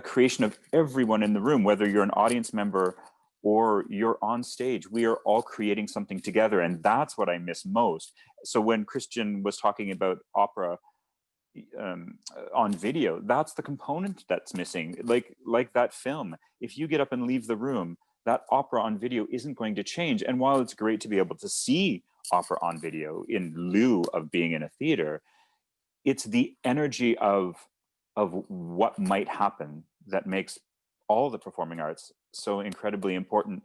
creation of everyone in the room, whether you're an audience member or you're on stage. We are all creating something together, and that's what I miss most. So when Christian was talking about opera on video, that's the component that's missing. Like that film, if you get up and leave the room, that opera on video isn't going to change. And while it's great to be able to see opera on video in lieu of being in a theater, it's the energy of what might happen that makes all the performing arts so incredibly important.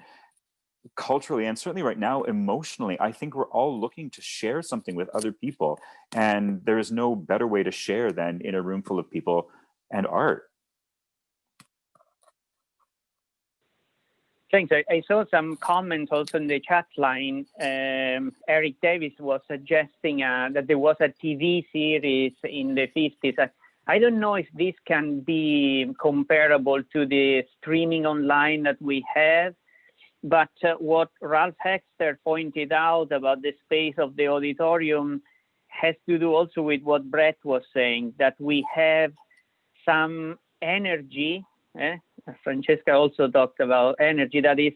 culturally and certainly right now emotionally, I think we're all looking to share something with other people, and there is no better way to share than in a room full of people and art. Thanks. I saw some comments also in the chat line. Eric Davis was suggesting that there was a TV series in the 50s. I don't know if this can be comparable to the streaming online that we have, but what Ralph Hexter pointed out about the space of the auditorium has to do also with what Brett was saying, that we have some energy. Francesca also talked about energy, that is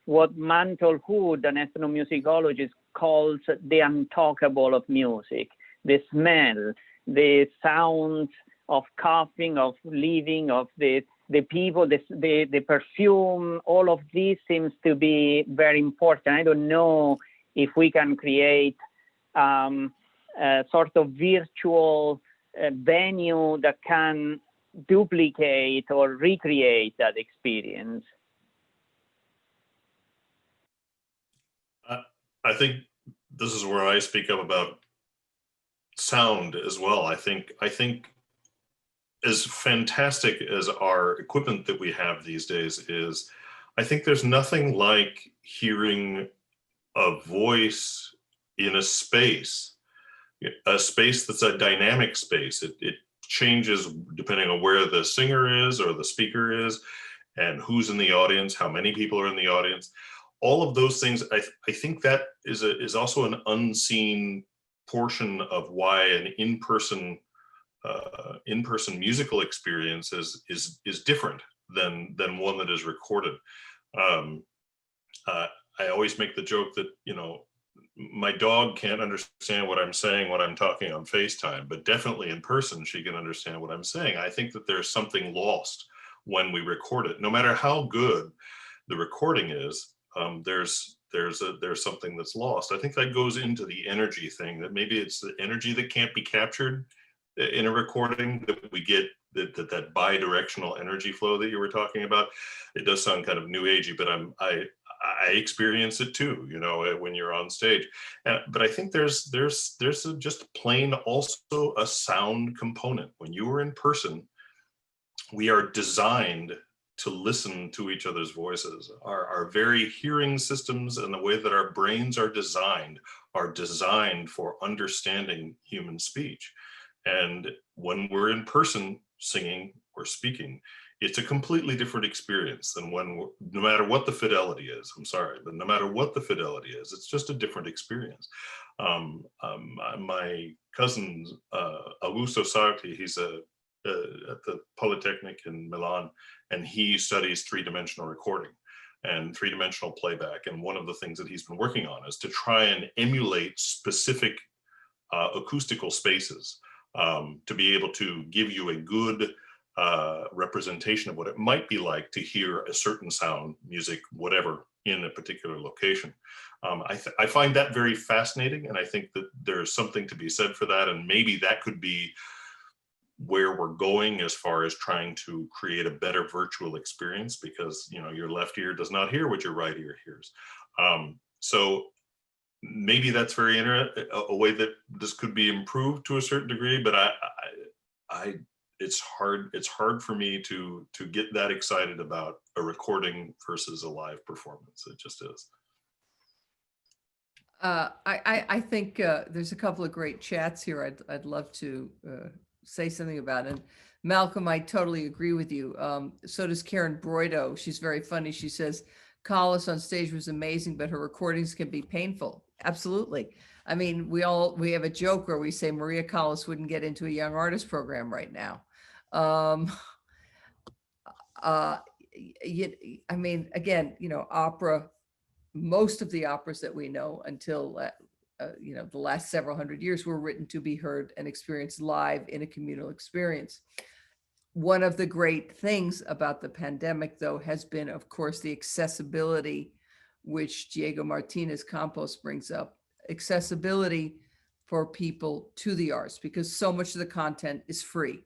what Mantle Hood, an ethnomusicologist, calls the untalkable of music, the smell, the sound of coughing, of living, of the people, the perfume. All of this seems to be very important. I don't know if we can create a sort of virtual venue that can duplicate or recreate that experience. I think this is where I speak up about sound as well. I think as fantastic as our equipment that we have these days is, I think there's nothing like hearing a voice in a space that's a dynamic space. It changes depending on where the singer is or the speaker is and who's in the audience, how many people are in the audience. All of those things, I think that is also an unseen portion of why an in-person musical experience is different than one that is recorded. I always make the joke that, you know, my dog can't understand what I'm saying when I'm talking on FaceTime, but definitely in person, she can understand what I'm saying. I think that there's something lost when we record it. No matter how good the recording is, there's something that's lost. I think that goes into the energy thing, that maybe it's the energy that can't be captured in a recording, that we get that bi-directional energy flow that you were talking about. It does sound kind of new agey, but I experience it too, you know, when you're on stage. But I think there's just plain also a sound component. When you are in person, we are designed to listen to each other's voices. Our very hearing systems and the way that our brains are designed for understanding human speech. And when we're in person singing or speaking, it's a completely different experience than when, no matter what the fidelity is, I'm sorry, but no matter what the fidelity is, it's just a different experience. My cousin, Augusto Sarti, he's at the Polytechnic in Milan, and he studies three-dimensional recording and three-dimensional playback. And one of the things that he's been working on is to try and emulate specific acoustical spaces to be able to give you a good representation of what it might be like to hear a certain sound, music, whatever, in a particular location. I find that very fascinating, and I think that there's something to be said for that, and maybe that could be where we're going as far as trying to create a better virtual experience, because, you know, your left ear does not hear what your right ear hears. So maybe that's very a way that this could be improved to a certain degree, but it's hard for me to get that excited about a recording versus a live performance. It just is. I think there's a couple of great chats here I'd love to say something about. And Malcolm, I totally agree with you. So does Karen Broido. She's very funny. She says, Callas on stage was amazing, but her recordings can be painful. Absolutely. I mean, we have a joke where we say Maria Callas wouldn't get into a young artist program right now. I mean, again, you know, opera, most of the operas that we know until, you know, the last several hundred years were written to be heard and experienced live in a communal experience. One of the great things about the pandemic, though, has been, of course, the accessibility, which Diego Martinez Campos brings up, accessibility for people to the arts, because so much of the content is free.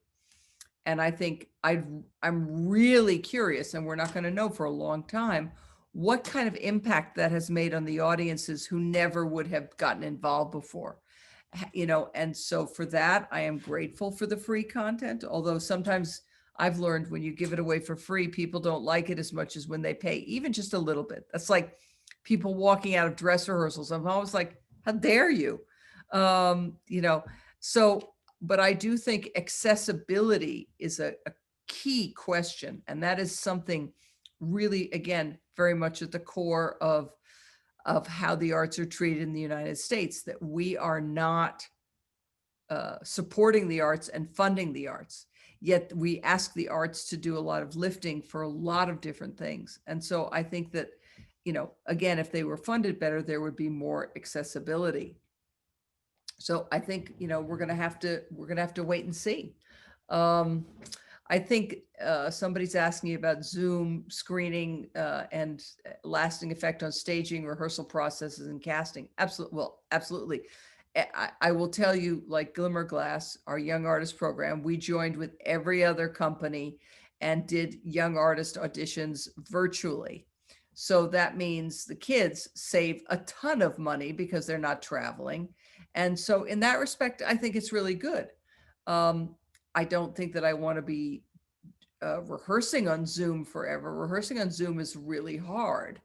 And I think I'm really curious, and we're not going to know for a long time, what kind of impact that has made on the audiences who never would have gotten involved before. You know, and so for that, I am grateful for the free content, although sometimes I've learned when you give it away for free, people don't like it as much as when they pay, even just a little bit. That's like people walking out of dress rehearsals. I'm always like, how dare you? You know, so, but I do think accessibility is a key question. And that is something really, again, very much at the core of how the arts are treated in the United States, that we are not supporting the arts and funding the arts. Yet we ask the arts to do a lot of lifting for a lot of different things. And so I think that, you know, again, if they were funded better, there would be more accessibility. So I think, you know, we're gonna have to wait and see. I think somebody's asking about Zoom screening and lasting effect on staging, rehearsal processes, and casting. Absolutely. Well, absolutely. I will tell you, like Glimmerglass, our young artist program, we joined with every other company and did young artist auditions virtually. So that means the kids save a ton of money because they're not traveling. And so in that respect, I think it's really good. I don't think that I want to be rehearsing on Zoom forever. Rehearsing on Zoom is really hard.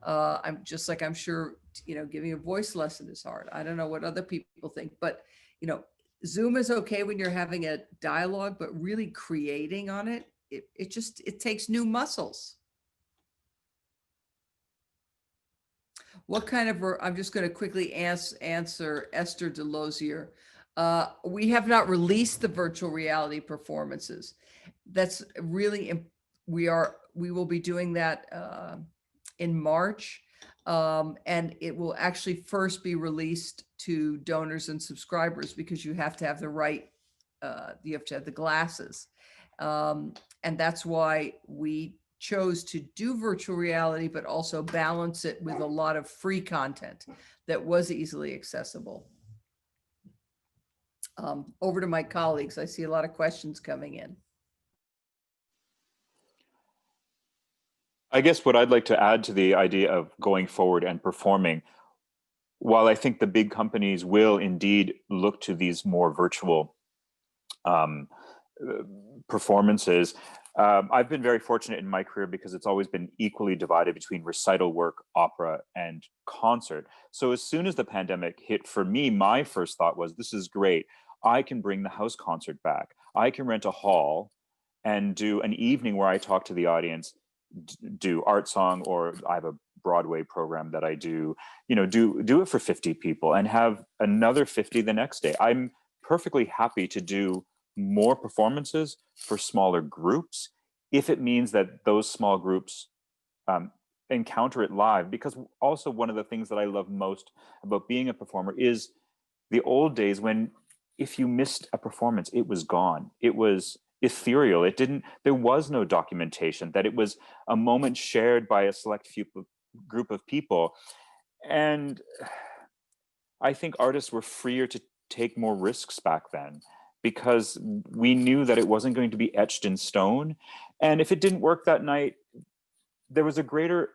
I'm just like, I'm sure, you know, giving a voice lesson is hard. I don't know what other people think, but, you know, Zoom is okay when you're having a dialogue, but really creating on it, it takes new muscles. What kind of, I'm just going to quickly answer Esther Delosier. We have not released the virtual reality performances. That's really, we will be doing that in March. And it will actually first be released to donors and subscribers because you have to have the right, you have to have the glasses. And that's why we chose to do virtual reality, but also balance it with a lot of free content that was easily accessible. Over to my colleagues. I see a lot of questions coming in. I guess what I'd like to add to the idea of going forward and performing, while I think the big companies will indeed look to these more virtual performances, I've been very fortunate in my career because it's always been equally divided between recital work, opera, and concert. So as soon as the pandemic hit, for me, my first thought was, this is great. I can bring the house concert back. I can rent a hall and do an evening where I talk to the audience, do art song, or I have a Broadway program that I do, you know, do it for 50 people and have another 50 the next day. I'm perfectly happy to do more performances for smaller groups if it means that those small groups encounter it live. Because also one of the things that I love most about being a performer is the old days when if you missed a performance, it was gone. It was ethereal. There was no documentation, that it was a moment shared by a select few group of people. And I think artists were freer to take more risks back then, because we knew that it wasn't going to be etched in stone. And if it didn't work that night, there was a greater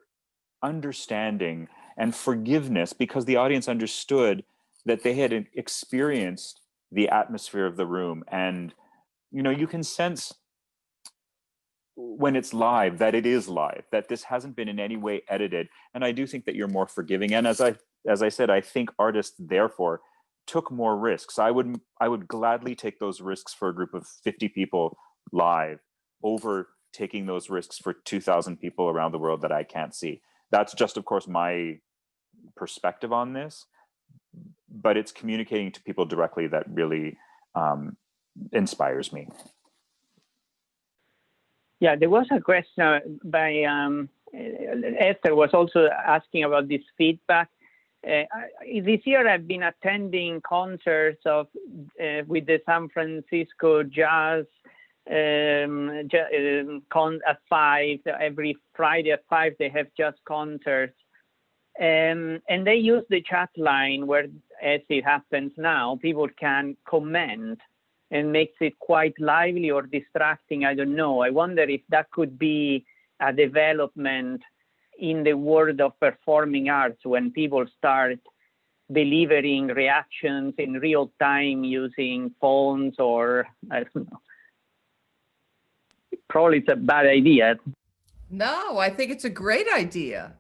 understanding and forgiveness because the audience understood that they had experienced the atmosphere of the room. And, you know, you can sense when it's live that it is live, that this hasn't been in any way edited. And I do think that you're more forgiving. And as I said, I think artists therefore took more risks. I would gladly take those risks for a group of 50 people live over taking those risks for 2,000 people around the world that I can't see. That's just, of course, my perspective on this, but it's communicating to people directly that really inspires me. Yeah, there was a question by Esther was also asking about this feedback. This year I've been attending concerts with the San Francisco Jazz at 5. Every Friday at 5 they have jazz concerts, and they use the chat line where, as it happens now, people can comment and makes it quite lively or distracting. I don't know. I wonder if that could be a development in the world of performing arts when people start delivering reactions in real time using phones, or I don't know. Probably it's a bad idea. No, I think it's a great idea.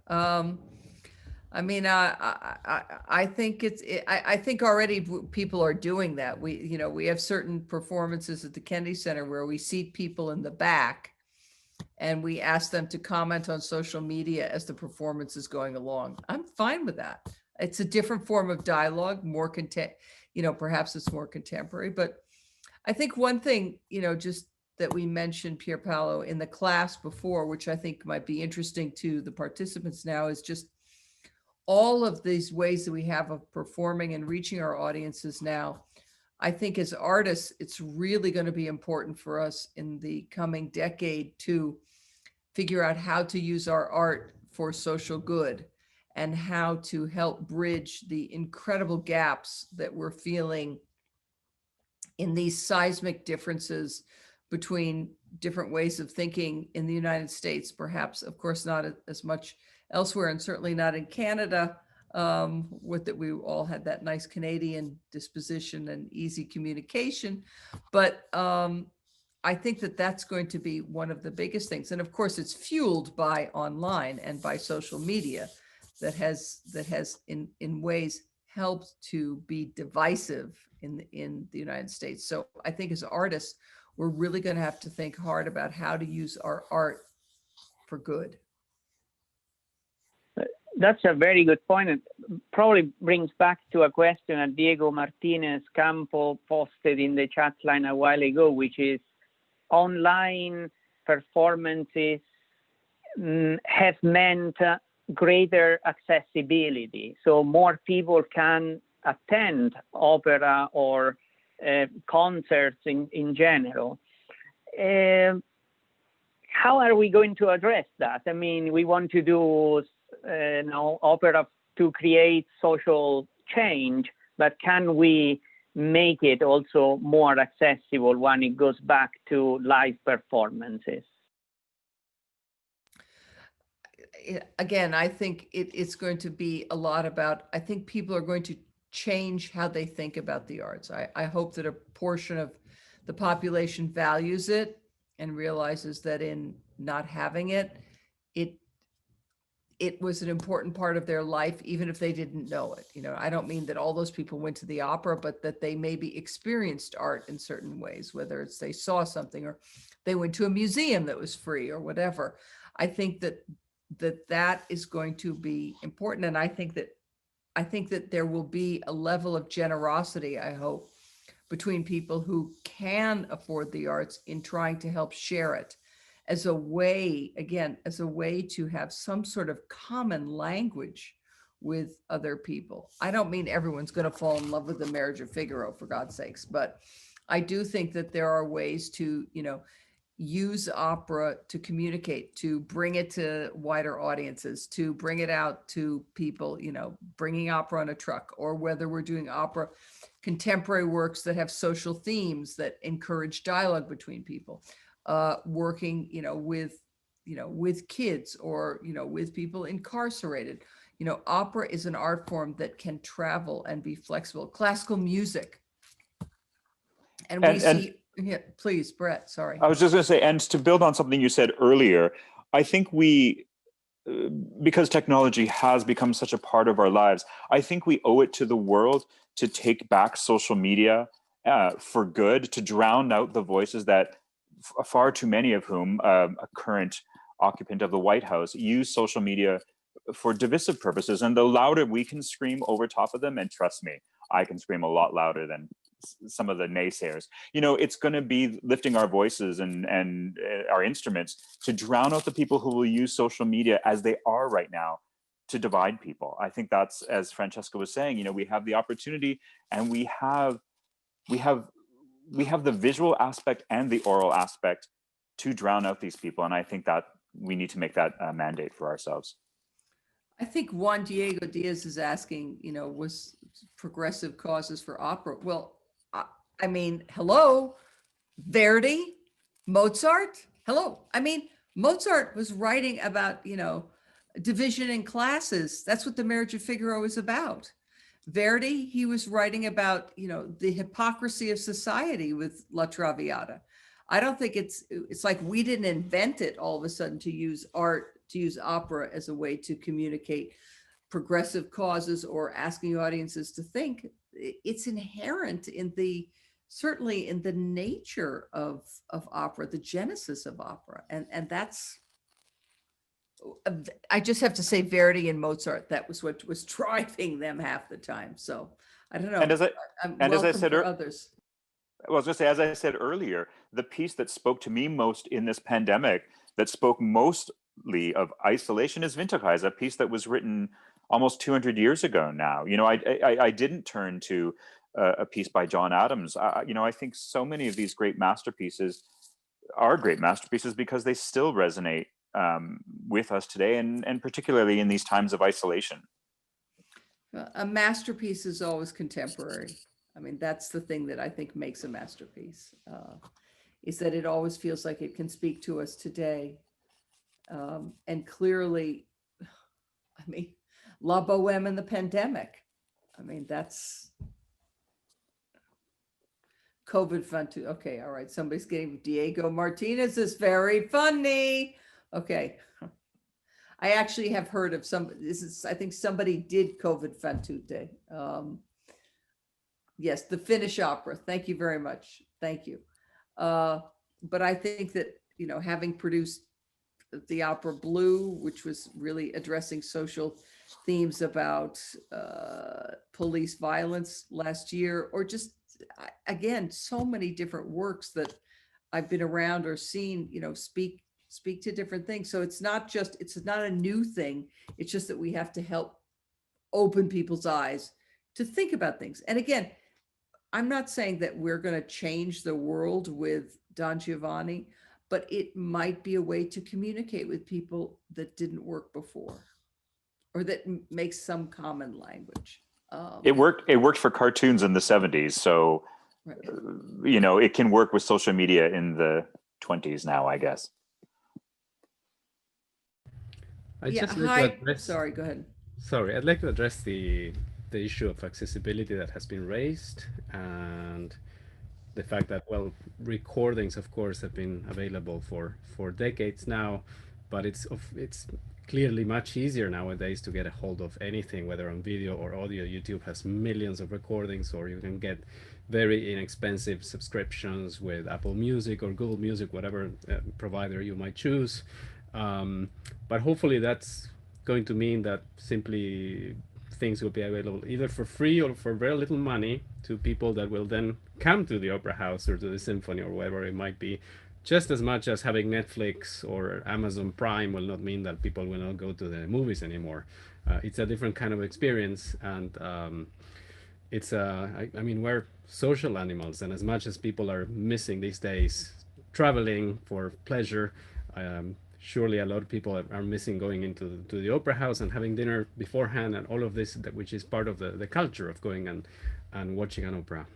I mean, I think I think already people are doing that. We have certain performances at the Kennedy Center where we seat people in the back and we ask them to comment on social media as the performance is going along. I'm fine with that. It's a different form of dialogue, more perhaps it's more contemporary, but I think one thing, just that we mentioned, Pier Paolo, in the class before, which I think might be interesting to the participants now, is just all of these ways that we have of performing and reaching our audiences now. I think as artists, it's really going to be important for us in the coming decade to figure out how to use our art for social good and how to help bridge the incredible gaps that we're feeling in these seismic differences between different ways of thinking in the United States, perhaps, of course, not as much elsewhere, and certainly not in Canada, with that we all had that nice Canadian disposition and easy communication. But I think that that's going to be one of the biggest things. And of course, it's fueled by online and by social media that has in ways helped to be divisive in the United States. So I think as artists, we're really going to have to think hard about how to use our art for good. That's a very good point. It probably brings back to a question that Diego Martinez Campo posted in the chat line a while ago, which is online performances have meant greater accessibility. So more people can attend opera or concerts in general. How are we going to address that? I mean, we want to do opera to create social change, but can we make it also more accessible when it goes back to live performances? Again, I think it's going to be a lot about, I think people are going to change how they think about the arts. I hope that a portion of the population values it and realizes that in not having it, it was an important part of their life, even if they didn't know it. I don't mean that all those people went to the opera, but that they maybe experienced art in certain ways, whether it's they saw something or they went to a museum that was free or whatever. I think that is going to be important. And I think that there will be a level of generosity, I hope, between people who can afford the arts in trying to help share it as a way, again, as a way to have some sort of common language with other people. I don't mean everyone's going to fall in love with the Marriage of Figaro, for God's sakes, but I do think that there are ways to, use opera to communicate, to bring it to wider audiences, to bring it out to people, bringing opera on a truck, or whether we're doing opera, contemporary works that have social themes that encourage dialogue between people, working, with kids or, with people incarcerated. Opera is an art form that can travel and be flexible. Classical music. And we see, yeah, please, Brett, sorry. I was just going to say, and to build on something you said earlier, I think because technology has become such a part of our lives, I think we owe it to the world to take back social media for good, to drown out the voices that far too many of whom, a current occupant of the White House, use social media for divisive purposes. And the louder we can scream over top of them, and trust me, I can scream a lot louder than some of the naysayers. It's going to be lifting our voices and our instruments to drown out the people who will use social media as they are right now to divide people. I think that's, as Francesca was saying, we have the opportunity, and we have the visual aspect and the oral aspect to drown out these people. And I think that we need to make that a mandate for ourselves. I think Juan Diego Diaz is asking, was progressive causes for opera? Well, I mean, hello, Verdi, Mozart, hello. I mean, Mozart was writing about, division in classes. That's what the Marriage of Figaro is about. Verdi, he was writing about, the hypocrisy of society with La Traviata. I don't think it's like we didn't invent it all of a sudden to use opera as a way to communicate progressive causes or asking audiences to think. It's inherent certainly in the nature of opera, the genesis of opera. And that's, I just have to say Verdi and Mozart, that was what was driving them half the time. So I don't know. And as I said, others. Well, I was going to say, as I said earlier, the piece that spoke to me most in this pandemic, that spoke mostly of isolation, is Winterreise, a piece that was written almost 200 years ago now. I didn't turn to a piece by John Adams. I think so many of these great masterpieces are great masterpieces because they still resonate with us today, and particularly in these times of isolation. A masterpiece is always contemporary. I mean, that's the thing that I think makes a masterpiece, is that it always feels like it can speak to us today. And clearly, I mean, La Boheme and the pandemic. I mean, that's COVID fun too. Okay, all right. Somebody's getting Diego Martinez is very funny. Okay. I actually have heard of I think somebody did COVID fan tutte. Yes, the Finnish opera. Thank you very much. Thank you. But I think that, having produced the opera Blue, which was really addressing social themes about police violence last year, or just, again, so many different works that I've been around or seen, speak to different things. So it's not a new thing. It's just that we have to help open people's eyes to think about things. And again, I'm not saying that we're going to change the world with Don Giovanni, but it might be a way to communicate with people that didn't work before, or that makes some common language. It worked for cartoons in the 70s. So, right. It can work with social media in the 20s now, I guess. Sorry, go ahead. Sorry, I'd like to address the issue of accessibility that has been raised, and the fact that, well, recordings, of course, have been available for decades now, but it's clearly much easier nowadays to get a hold of anything, whether on video or audio. YouTube has millions of recordings, or you can get very inexpensive subscriptions with Apple Music or Google Music, whatever provider you might choose. But hopefully that's going to mean that simply things will be available either for free or for very little money to people that will then come to the opera house or to the symphony or whatever it might be. Just as much as having Netflix or Amazon Prime will not mean that people will not go to the movies anymore. It's a different kind of experience, and I mean, we're social animals, and as much as people are missing these days traveling for pleasure, surely a lot of people are missing going into the opera house and having dinner beforehand, and all of this, which is part of the culture of going and watching an opera.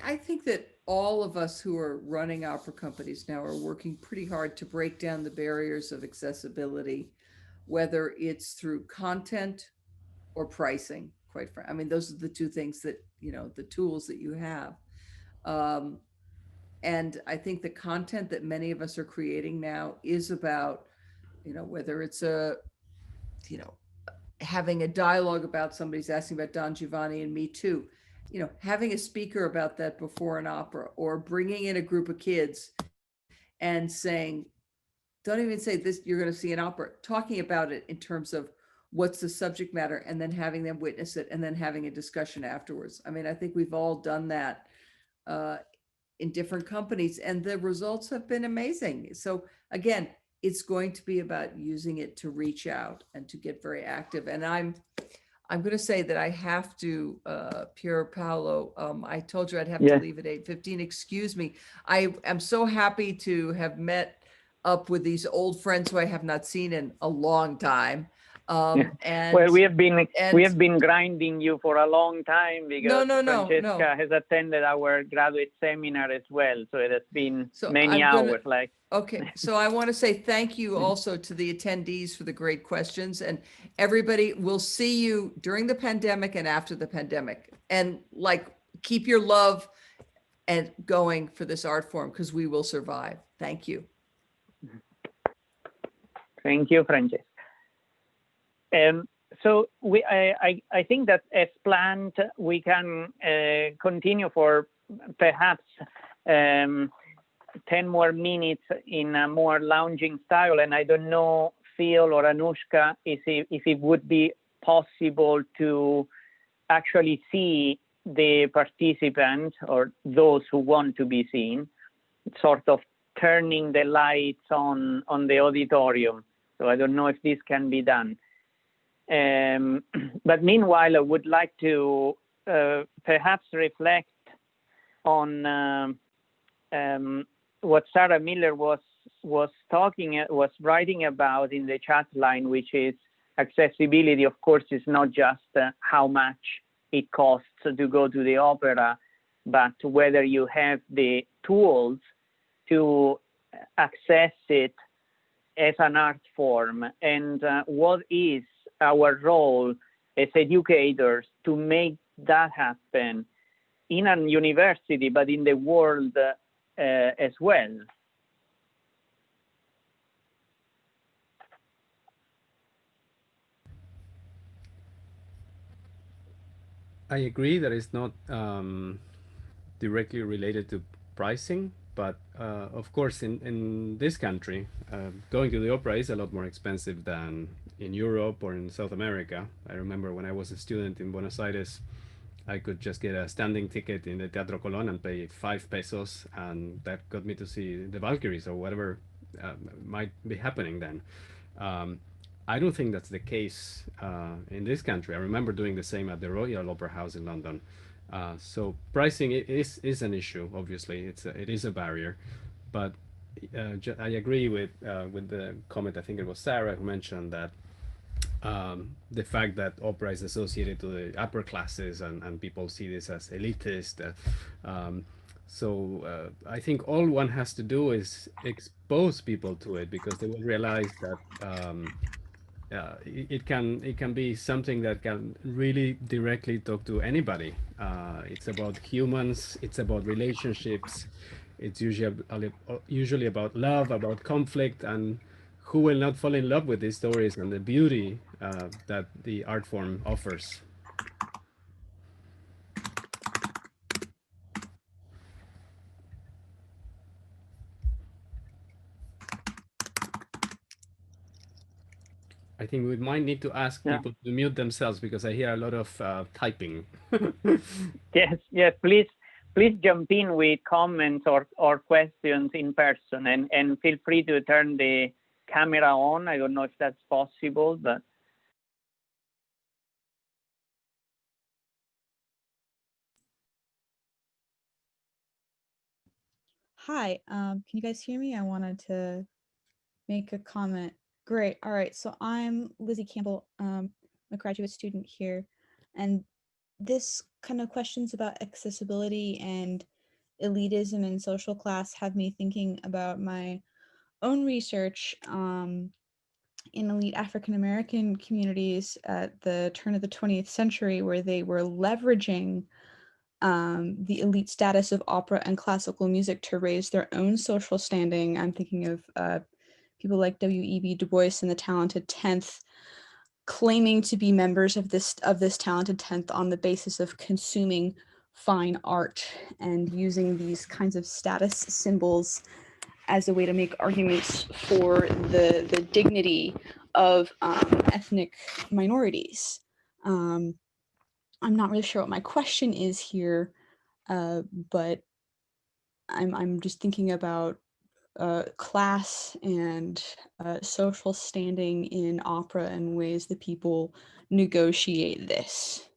I think that all of us who are running opera companies now are working pretty hard to break down the barriers of accessibility, whether it's through content or pricing, quite frankly. I mean, those are the two things that, the tools that you have. And I think the content that many of us are creating now is about, whether it's having a dialogue about somebody's asking about Don Giovanni and Me Too, having a speaker about that before an opera, or bringing in a group of kids and saying, don't even say this, you're going to see an opera, talking about it in terms of what's the subject matter, and then having them witness it, and then having a discussion afterwards. I mean, I think we've all done that in different companies, and the results have been amazing. So again, it's going to be about using it to reach out and to get very active. And I'm going to say that I have to, Pier Paolo, I told you I'd have to leave at 8:15. Excuse me. I am so happy to have met up with these old friends who I have not seen in a long time. And Well, we have and- been grinding you for a long time because no, Francesca has attended our graduate seminar as well. So it has been So many I'm gonna- hours. Like, Okay, so I want to say thank you also to the attendees for the great questions, and everybody, will see you during the pandemic and after the pandemic. And like, keep your love and going for this art form, because we will survive. Thank you. thank you, Francesca. So I think that as planned, we can continue for perhaps 10 more minutes in a more lounging style. And I don't know, Phil or Anushka, if it would be possible to actually see the participants or those who want to be seen, sort of turning the lights on the auditorium. So I don't know if this can be done. But meanwhile, I would like to perhaps reflect on what Sarah Miller was writing about in the chat line, which is accessibility. Of course, is not just how much it costs to go to the opera, but whether you have the tools to access it as an art form, and what is our role as educators to make that happen in a university, but in the world as well. I agree that it's not directly related to pricing, but of course, in this country, going to the opera is a lot more expensive than in Europe or in South America. I remember when I was a student in Buenos Aires, I could just get a standing ticket in the Teatro Colón and pay 5 pesos, and that got me to see the Valkyries or whatever might be happening then. I don't think that's the case in this country. I remember doing the same at the Royal Opera House in London. So pricing is an issue. Obviously, it is a barrier, but I agree with the comment. I think it was Sarah who mentioned that the fact that opera is associated to the upper classes and people see this as elitist. So I think all one has to do is expose people to it, because they will realize that it can be something that can really directly talk to anybody. It's about humans. It's about relationships. It's usually about love, about conflict, and who will not fall in love with these stories and the beauty that the art form offers. I think we might need to ask people to mute themselves, because I hear a lot of typing. Yes, please jump in with comments or questions in person, and feel free to turn the camera on. I don't know if that's possible, but. Hi, can you guys hear me? I wanted to make a comment. Great. All right. So I'm Lizzie Campbell, a graduate student here, and this kind of questions about accessibility and elitism and social class have me thinking about my own research in elite African American communities at the turn of the 20th century, where they were leveraging the elite status of opera and classical music to raise their own social standing. I'm thinking of people like W.E.B. Du Bois and the Talented Tenth, claiming to be members of this Talented Tenth on the basis of consuming fine art and using these kinds of status symbols as a way to make arguments for the dignity of ethnic minorities. I'm not really sure what my question is here, but I'm just thinking about class and social standing in opera and ways that people negotiate this.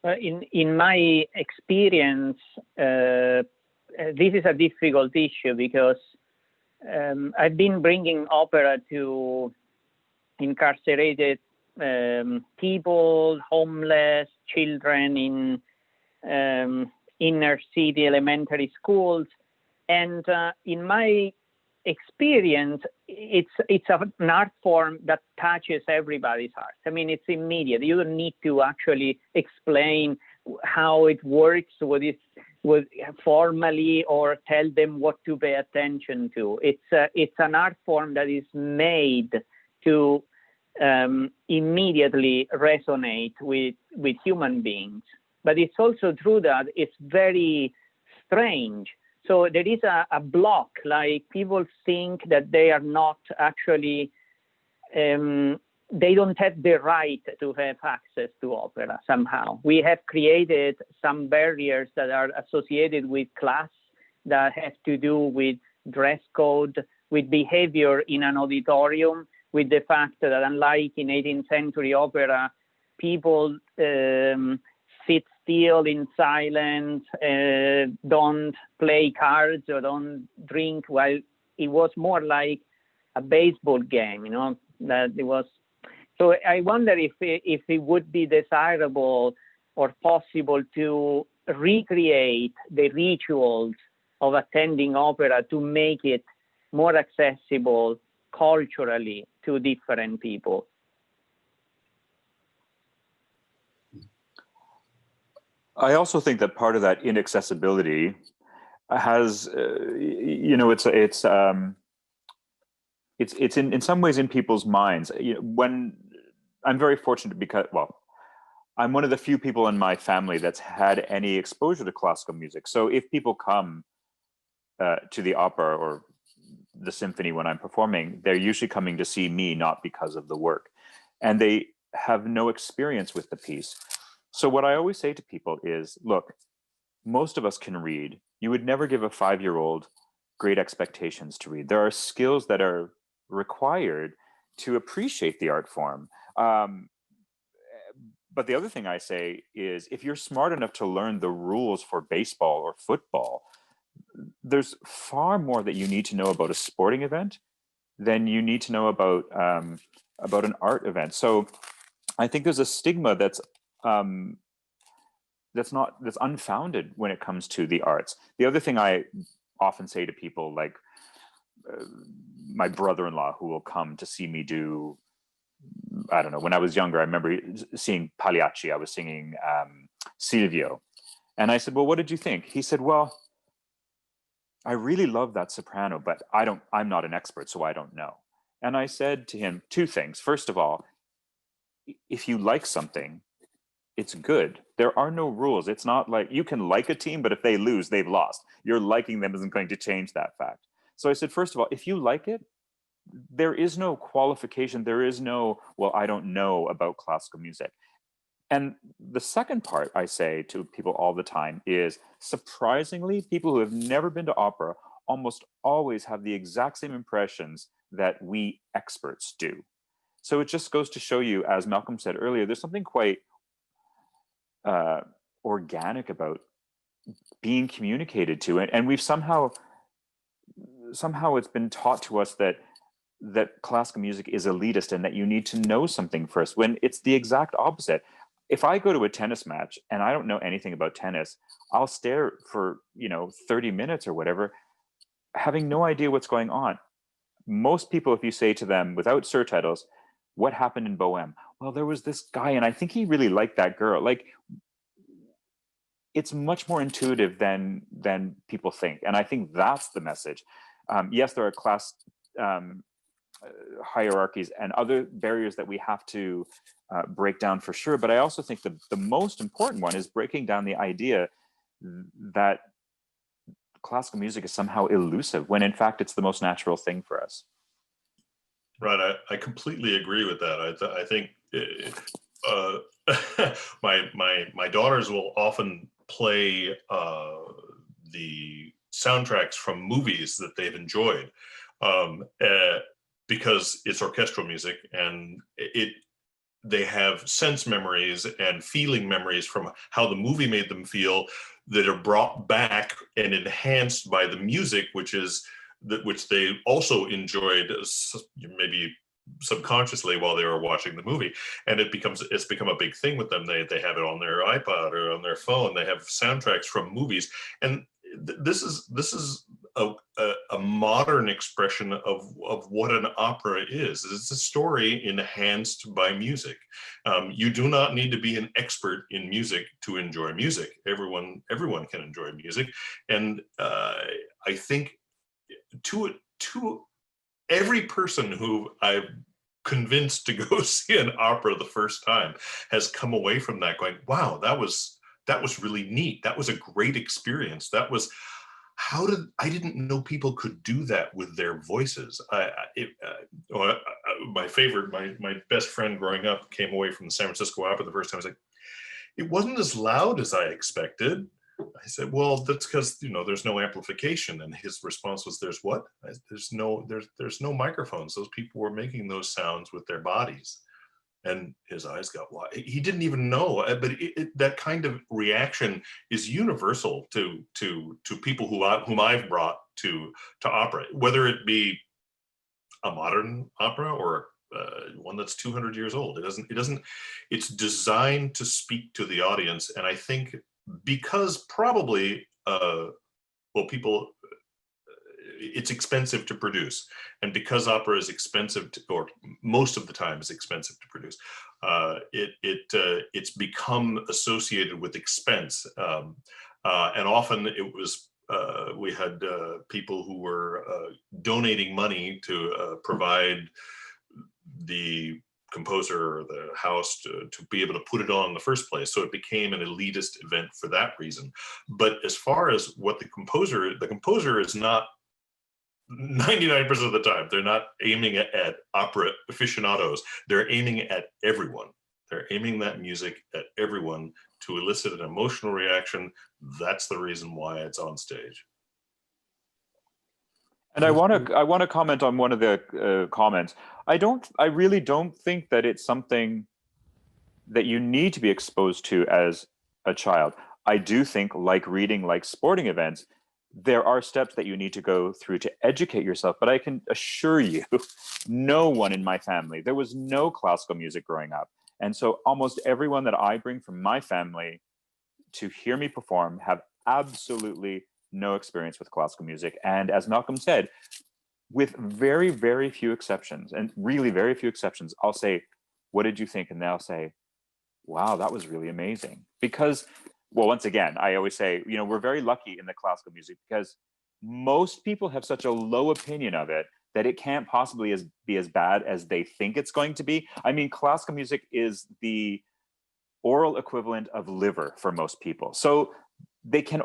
In my experience, this is a difficult issue because I've been bringing opera to incarcerated people, homeless children in inner city elementary schools, and in my experience, it's an art form that touches everybody's heart. I mean, it's immediate. You don't need to actually explain how it works, what formally, or tell them what to pay attention to. It's an art form that is made to immediately resonate with human beings. But it's also true that it's very strange. So there is a block, like people think that they are not actually, they don't have the right to have access to opera somehow. We have created some barriers that are associated with class, that have to do with dress code, with behavior in an auditorium, with the fact that unlike in 18th century opera, people sit still in silence, don't play cards or don't drink, while it was more like a baseball game, you know, that it was. So I wonder if it would be desirable or possible to recreate the rituals of attending opera to make it more accessible culturally to different people. I also think that part of that inaccessibility has, it's in some ways in people's minds. You know, when I'm very fortunate because, well, I'm one of the few people in my family that's had any exposure to classical music. So if people come to the opera or the symphony when I'm performing, they're usually coming to see me, not because of the work. And they have no experience with the piece. So what I always say to people is, look, most of us can read. You would never give a 5-year-old great expectations to read. There are skills that are required to appreciate the art form. But the other thing I say is, if you're smart enough to learn the rules for baseball or football, there's far more that you need to know about a sporting event than you need to know about an art event. So I think there's a stigma that's unfounded when it comes to the arts. The other thing I often say to people, like my brother-in-law who will come to see me do, I don't know, when I was younger, I remember seeing Pagliacci. I was singing Silvio. And I said, well, what did you think? He said, well, I really love that soprano, but I'm not an expert, so I don't know. And I said to him 2 things. First of all, if you like something, it's good. There are no rules. It's not like you can like a team, but if they lose, they've lost. Your liking them isn't going to change that fact. So I said, first of all, if you like it, there is no qualification. There is no, well, I don't know about classical music. And the second part I say to people all the time is, surprisingly, people who have never been to opera almost always have the exact same impressions that we experts do. So it just goes to show you, as Malcolm said earlier, there's something quite organic about being communicated to it. And we've somehow it's been taught to us that classical music is elitist and that you need to know something first, when it's the exact opposite. If I go to a tennis match and I don't know anything about tennis, I'll stare for 30 minutes or whatever, having no idea what's going on. Most people, if you say to them without surtitles, what happened in Bohème? Well, there was this guy and I think he really liked that girl. Like, it's much more intuitive than people think. And I think that's the message. Yes, there are class hierarchies and other barriers that we have to break down for sure. But I also think the most important one is breaking down the idea that classical music is somehow elusive, when in fact it's the most natural thing for us. Right, I completely agree with that. I think my daughters will often play the soundtracks from movies that they've enjoyed, because it's orchestral music and they have sense memories and feeling memories from how the movie made them feel that are brought back and enhanced by the music, which they also enjoyed maybe subconsciously while they were watching the movie. And it's become a big thing with them. They have it on their iPod or on their phone. They have soundtracks from movies. And this is a modern expression of what an opera is. It's a story enhanced by music. You do not need to be an expert in music to enjoy music. Everyone can enjoy music. And I think to every person who I've convinced to go see an opera the first time has come away from that going, wow, that was really neat. That was a great experience. That was, I didn't know people could do that with their voices. My best friend growing up came away from the San Francisco Opera the first time. I was like, it wasn't as loud as I expected. I said, well, that's because, there's no amplification. And his response was, there's what? There's no microphones. Those people were making those sounds with their bodies. And his eyes got wide. He didn't even know, but that kind of reaction is universal to people whom I've brought to opera, whether it be a modern opera or one that's 200 years old. It's designed to speak to the audience. And I think because probably, it's expensive to produce, and because opera is expensive or most of the time is expensive to produce, it's become associated with expense, and often it was we had people who were donating money to provide the composer or the house to be able to put it on in the first place. So it became an elitist event for that reason. But as far as what the composer is not, 99% of the time, they're not aiming at opera aficionados. They're aiming at everyone. They're aiming that music at everyone to elicit an emotional reaction. That's the reason why it's on stage. And I want to comment on one of the comments. I really don't think that it's something that you need to be exposed to as a child. I do think, like reading, like sporting events, there are steps that you need to go through to educate yourself. But I can assure you, no one in my family, there was no classical music growing up. And so almost everyone that I bring from my family to hear me perform have absolutely no experience with classical music. And as Malcolm said, with very, very few exceptions, and really very few exceptions, I'll say, what did you think? And they'll say, wow, that was really amazing. Because, well, once again, I always say, we're very lucky in the classical music because most people have such a low opinion of it that it can't possibly be as bad as they think it's going to be. I mean, classical music is the oral equivalent of liver for most people. So they can't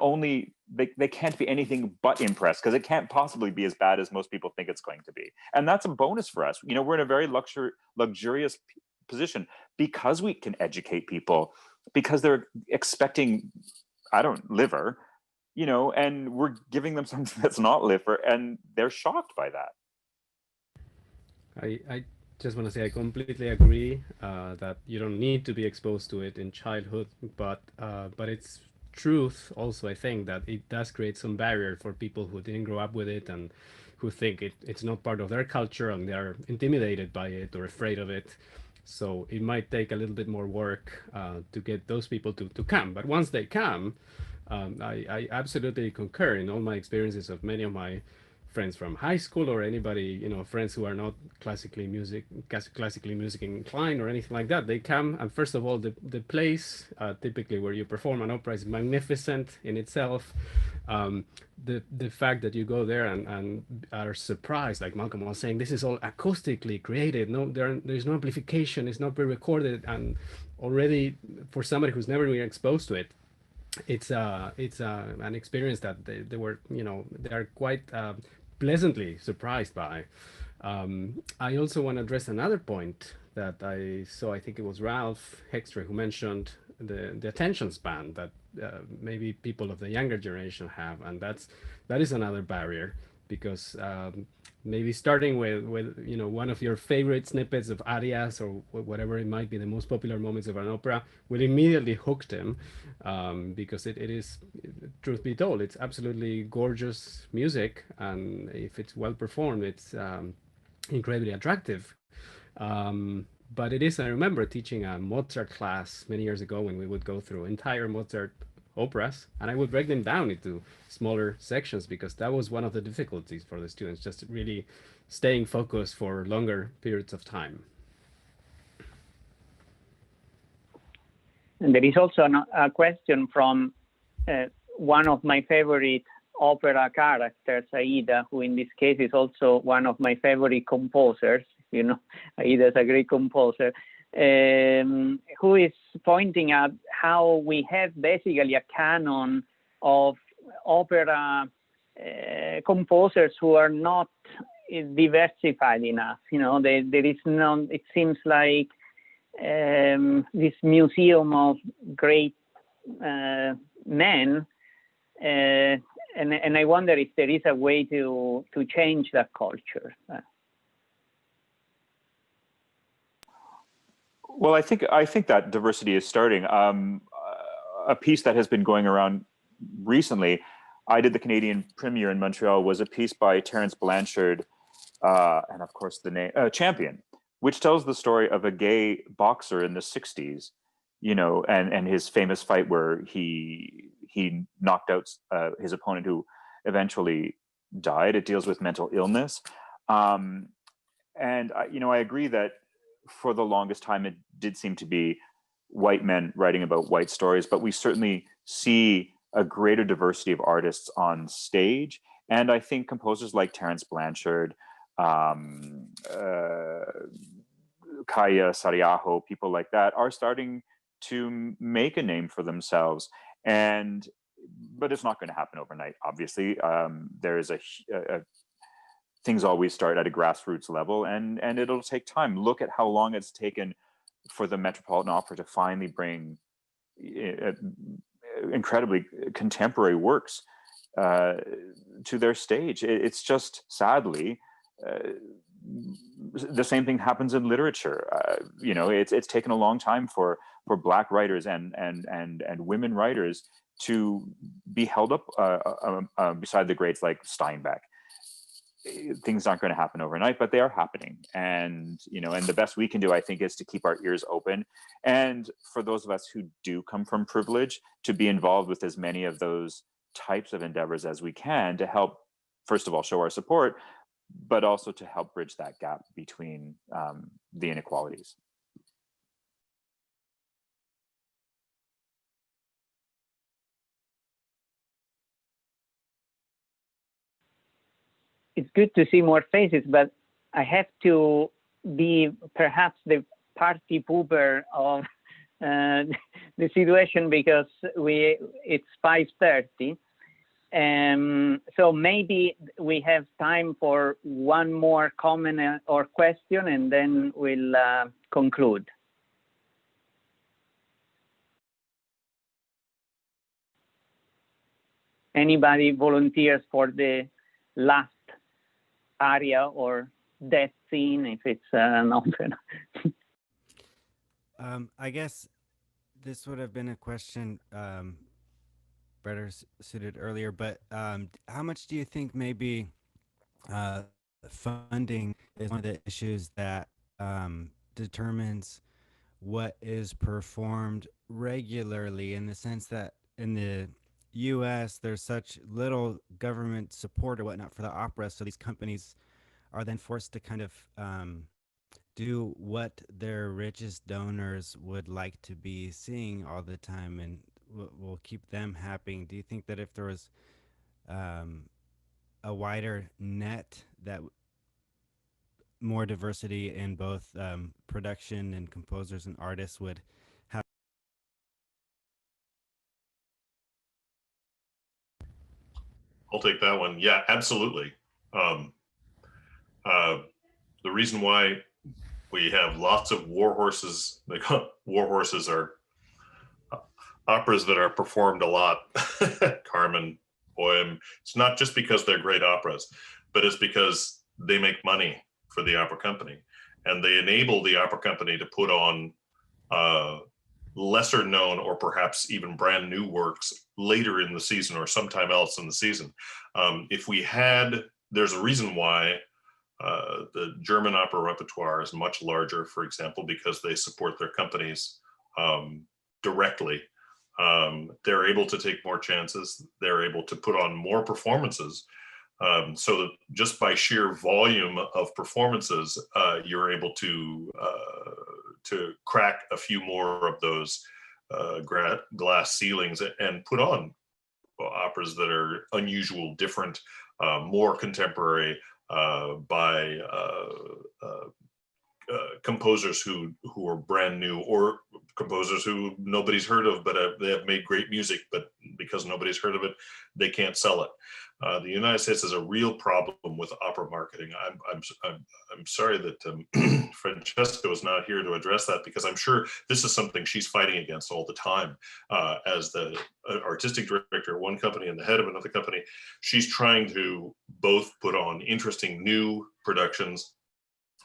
be anything but impressed because it can't possibly be as bad as most people think it's going to be. And that's a bonus for us. We're in a very luxurious position because we can educate people, because they're expecting, liver, and we're giving them something that's not liver, and they're shocked by that. I just want to say I completely agree that you don't need to be exposed to it in childhood, but it's truth also, I think, that it does create some barrier for people who didn't grow up with it and who think it's not part of their culture and they're intimidated by it or afraid of it. So it might take a little bit more work to get those people to come. But once they come, I absolutely concur in all my experiences of many of my friends from high school or anybody, friends who are not classically music inclined or anything like that. They come, and first of all, the place typically where you perform an opera is magnificent in itself. The fact that you go there and are surprised, like Malcolm was saying, this is all acoustically created. There's no amplification. It's not pre-recorded, and already for somebody who's never been exposed to it, it's an experience that they are quite pleasantly surprised by. I also want to address another point that I saw. I think it was Ralph Heckstra who mentioned the attention span that maybe people of the younger generation have, and that is another barrier because maybe starting with one of your favorite snippets of arias or whatever it might be, the most popular moments of an opera, will immediately hook them, because it is, truth be told, it's absolutely gorgeous music, and if it's well performed, it's incredibly attractive. But it is, I remember teaching a Mozart class many years ago when we would go through entire Mozart operas, and I would break them down into smaller sections, because that was one of the difficulties for the students, just really staying focused for longer periods of time. And there is also a question from one of my favorite opera characters, Aida, who in this case is also one of my favorite composers. You know, Aida is a great composer, who is pointing out how we have basically a canon of opera composers who are not diversified enough. You know, there is no, it seems like this museum of great men, and I wonder if there is a way to change that culture. Well, I think that diversity is starting. A piece that has been going around recently, I did the Canadian premiere in Montreal, was a piece by Terence Blanchard, and of course the name Champion, which tells the story of a gay boxer in the 60s, you know, and his famous fight where he knocked out his opponent, who eventually died. It deals with mental illness, and I agree that for the longest time it did seem to be white men writing about white stories, but we certainly see a greater diversity of artists on stage. And I think composers like Terence Blanchard, Kaya Sariaho, people like that are starting to make a name for themselves. But it's not going to happen overnight, obviously. There is a things always start at a grassroots level, and it'll take time. Look at how long it's taken for the Metropolitan Opera to finally bring incredibly contemporary works to their stage. It's just, sadly, the same thing happens in literature. It's taken a long time for Black writers and women writers to be held up beside the greats like Steinbeck. Things aren't going to happen overnight, but they are happening. And the best we can do, I think, is to keep our ears open. And for those of us who do come from privilege, to be involved with as many of those types of endeavors as we can, to help, first of all, show our support, but also to help bridge that gap between the inequalities. It's good to see more faces, but I have to be perhaps the party pooper of the situation, because it's 5:30. So maybe we have time for one more comment or question, and then we'll conclude. Anybody volunteers for the last aria or death scene, if it's an opera? I guess this would have been a question better suited earlier, but how much do you think maybe funding is one of the issues that determines what is performed regularly, in the sense that in the US there's such little government support or whatnot for the opera, so these companies are then forced to kind of do what their richest donors would like to be seeing all the time, and will keep them happy. Do you think that if there was a wider net, that more diversity in both production and composers and artists would have? I'll take that one. Yeah, absolutely. The reason why we have lots of war horses, war horses are operas that are performed a lot, Carmen, Bohème. It's not just because they're great operas, but it's because they make money for the opera company, and they enable the opera company to put on lesser known or perhaps even brand new works later in the season or sometime else in the season. There's a reason why the German opera repertoire is much larger, for example, because they support their companies directly. They're able to take more chances. They're able to put on more performances. So that just by sheer volume of performances, you're able to crack a few more of those glass ceilings and put on operas that are unusual, different, more contemporary, by composers who are brand new, or composers who nobody's heard of, but they have made great music, but because nobody's heard of it, they can't sell it. The United States has a real problem with opera marketing. I'm sorry that Francesca is not here to address that, because I'm sure this is something she's fighting against all the time. As the artistic director of one company and the head of another company, she's trying to both put on interesting new productions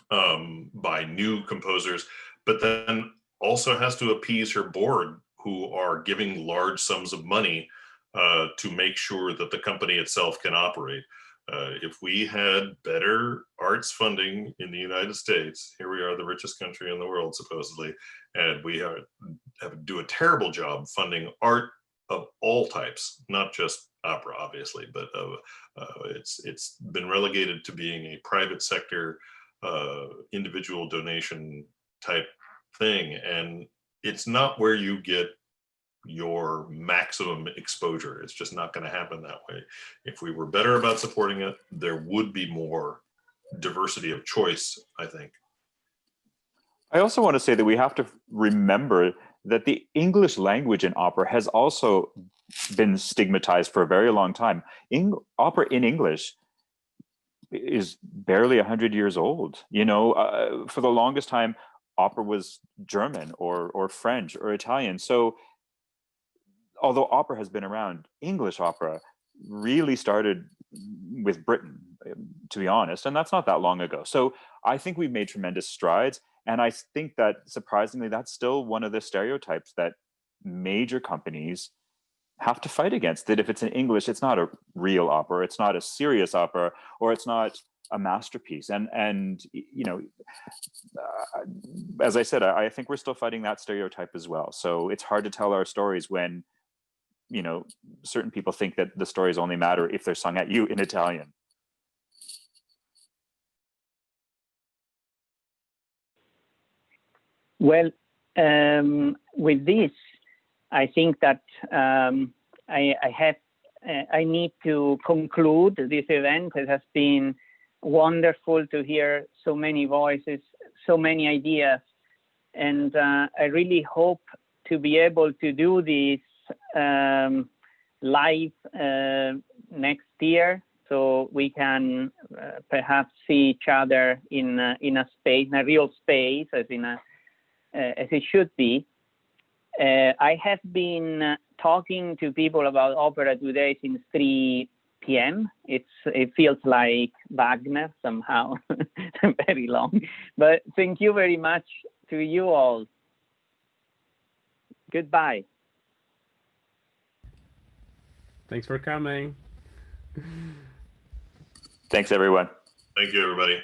by new composers, but then also has to appease her board, who are giving large sums of money to make sure that the company itself can operate. If we had better arts funding in the United States, here we are, the richest country in the world, supposedly, and we do a terrible job funding art of all types, not just opera, obviously, but it's been relegated to being a private sector, individual donation type thing, and it's not where you get your maximum exposure. It's just not going to happen that way. If we were better about supporting it, there would be more diversity of choice, I think. I also want to say that we have to remember that the English language in opera has also been stigmatized for a very long time. Opera in English is barely 100 years old. For the longest time, opera was German or French or Italian. So although opera has been around, English opera really started with Britain, to be honest, and that's not that long ago. So I think we've made tremendous strides, and I think that surprisingly, that's still one of the stereotypes that major companies have to fight against, that if it's in English, it's not a real opera, it's not a serious opera, or it's not a masterpiece. And as I said, I think we're still fighting that stereotype as well. So it's hard to tell our stories when certain people think that the stories only matter if they're sung at you in Italian. Well, with this, I think that I need to conclude this event. It has been wonderful to hear so many voices, so many ideas, and I really hope to be able to do this live next year, so we can perhaps see each other in a space, in a real space, as it should be. I have been talking to people about opera today since 3 p.m. It feels like Wagner somehow, very long. But thank you very much to you all. Goodbye. Thanks for coming. Thanks, everyone. Thank you, everybody.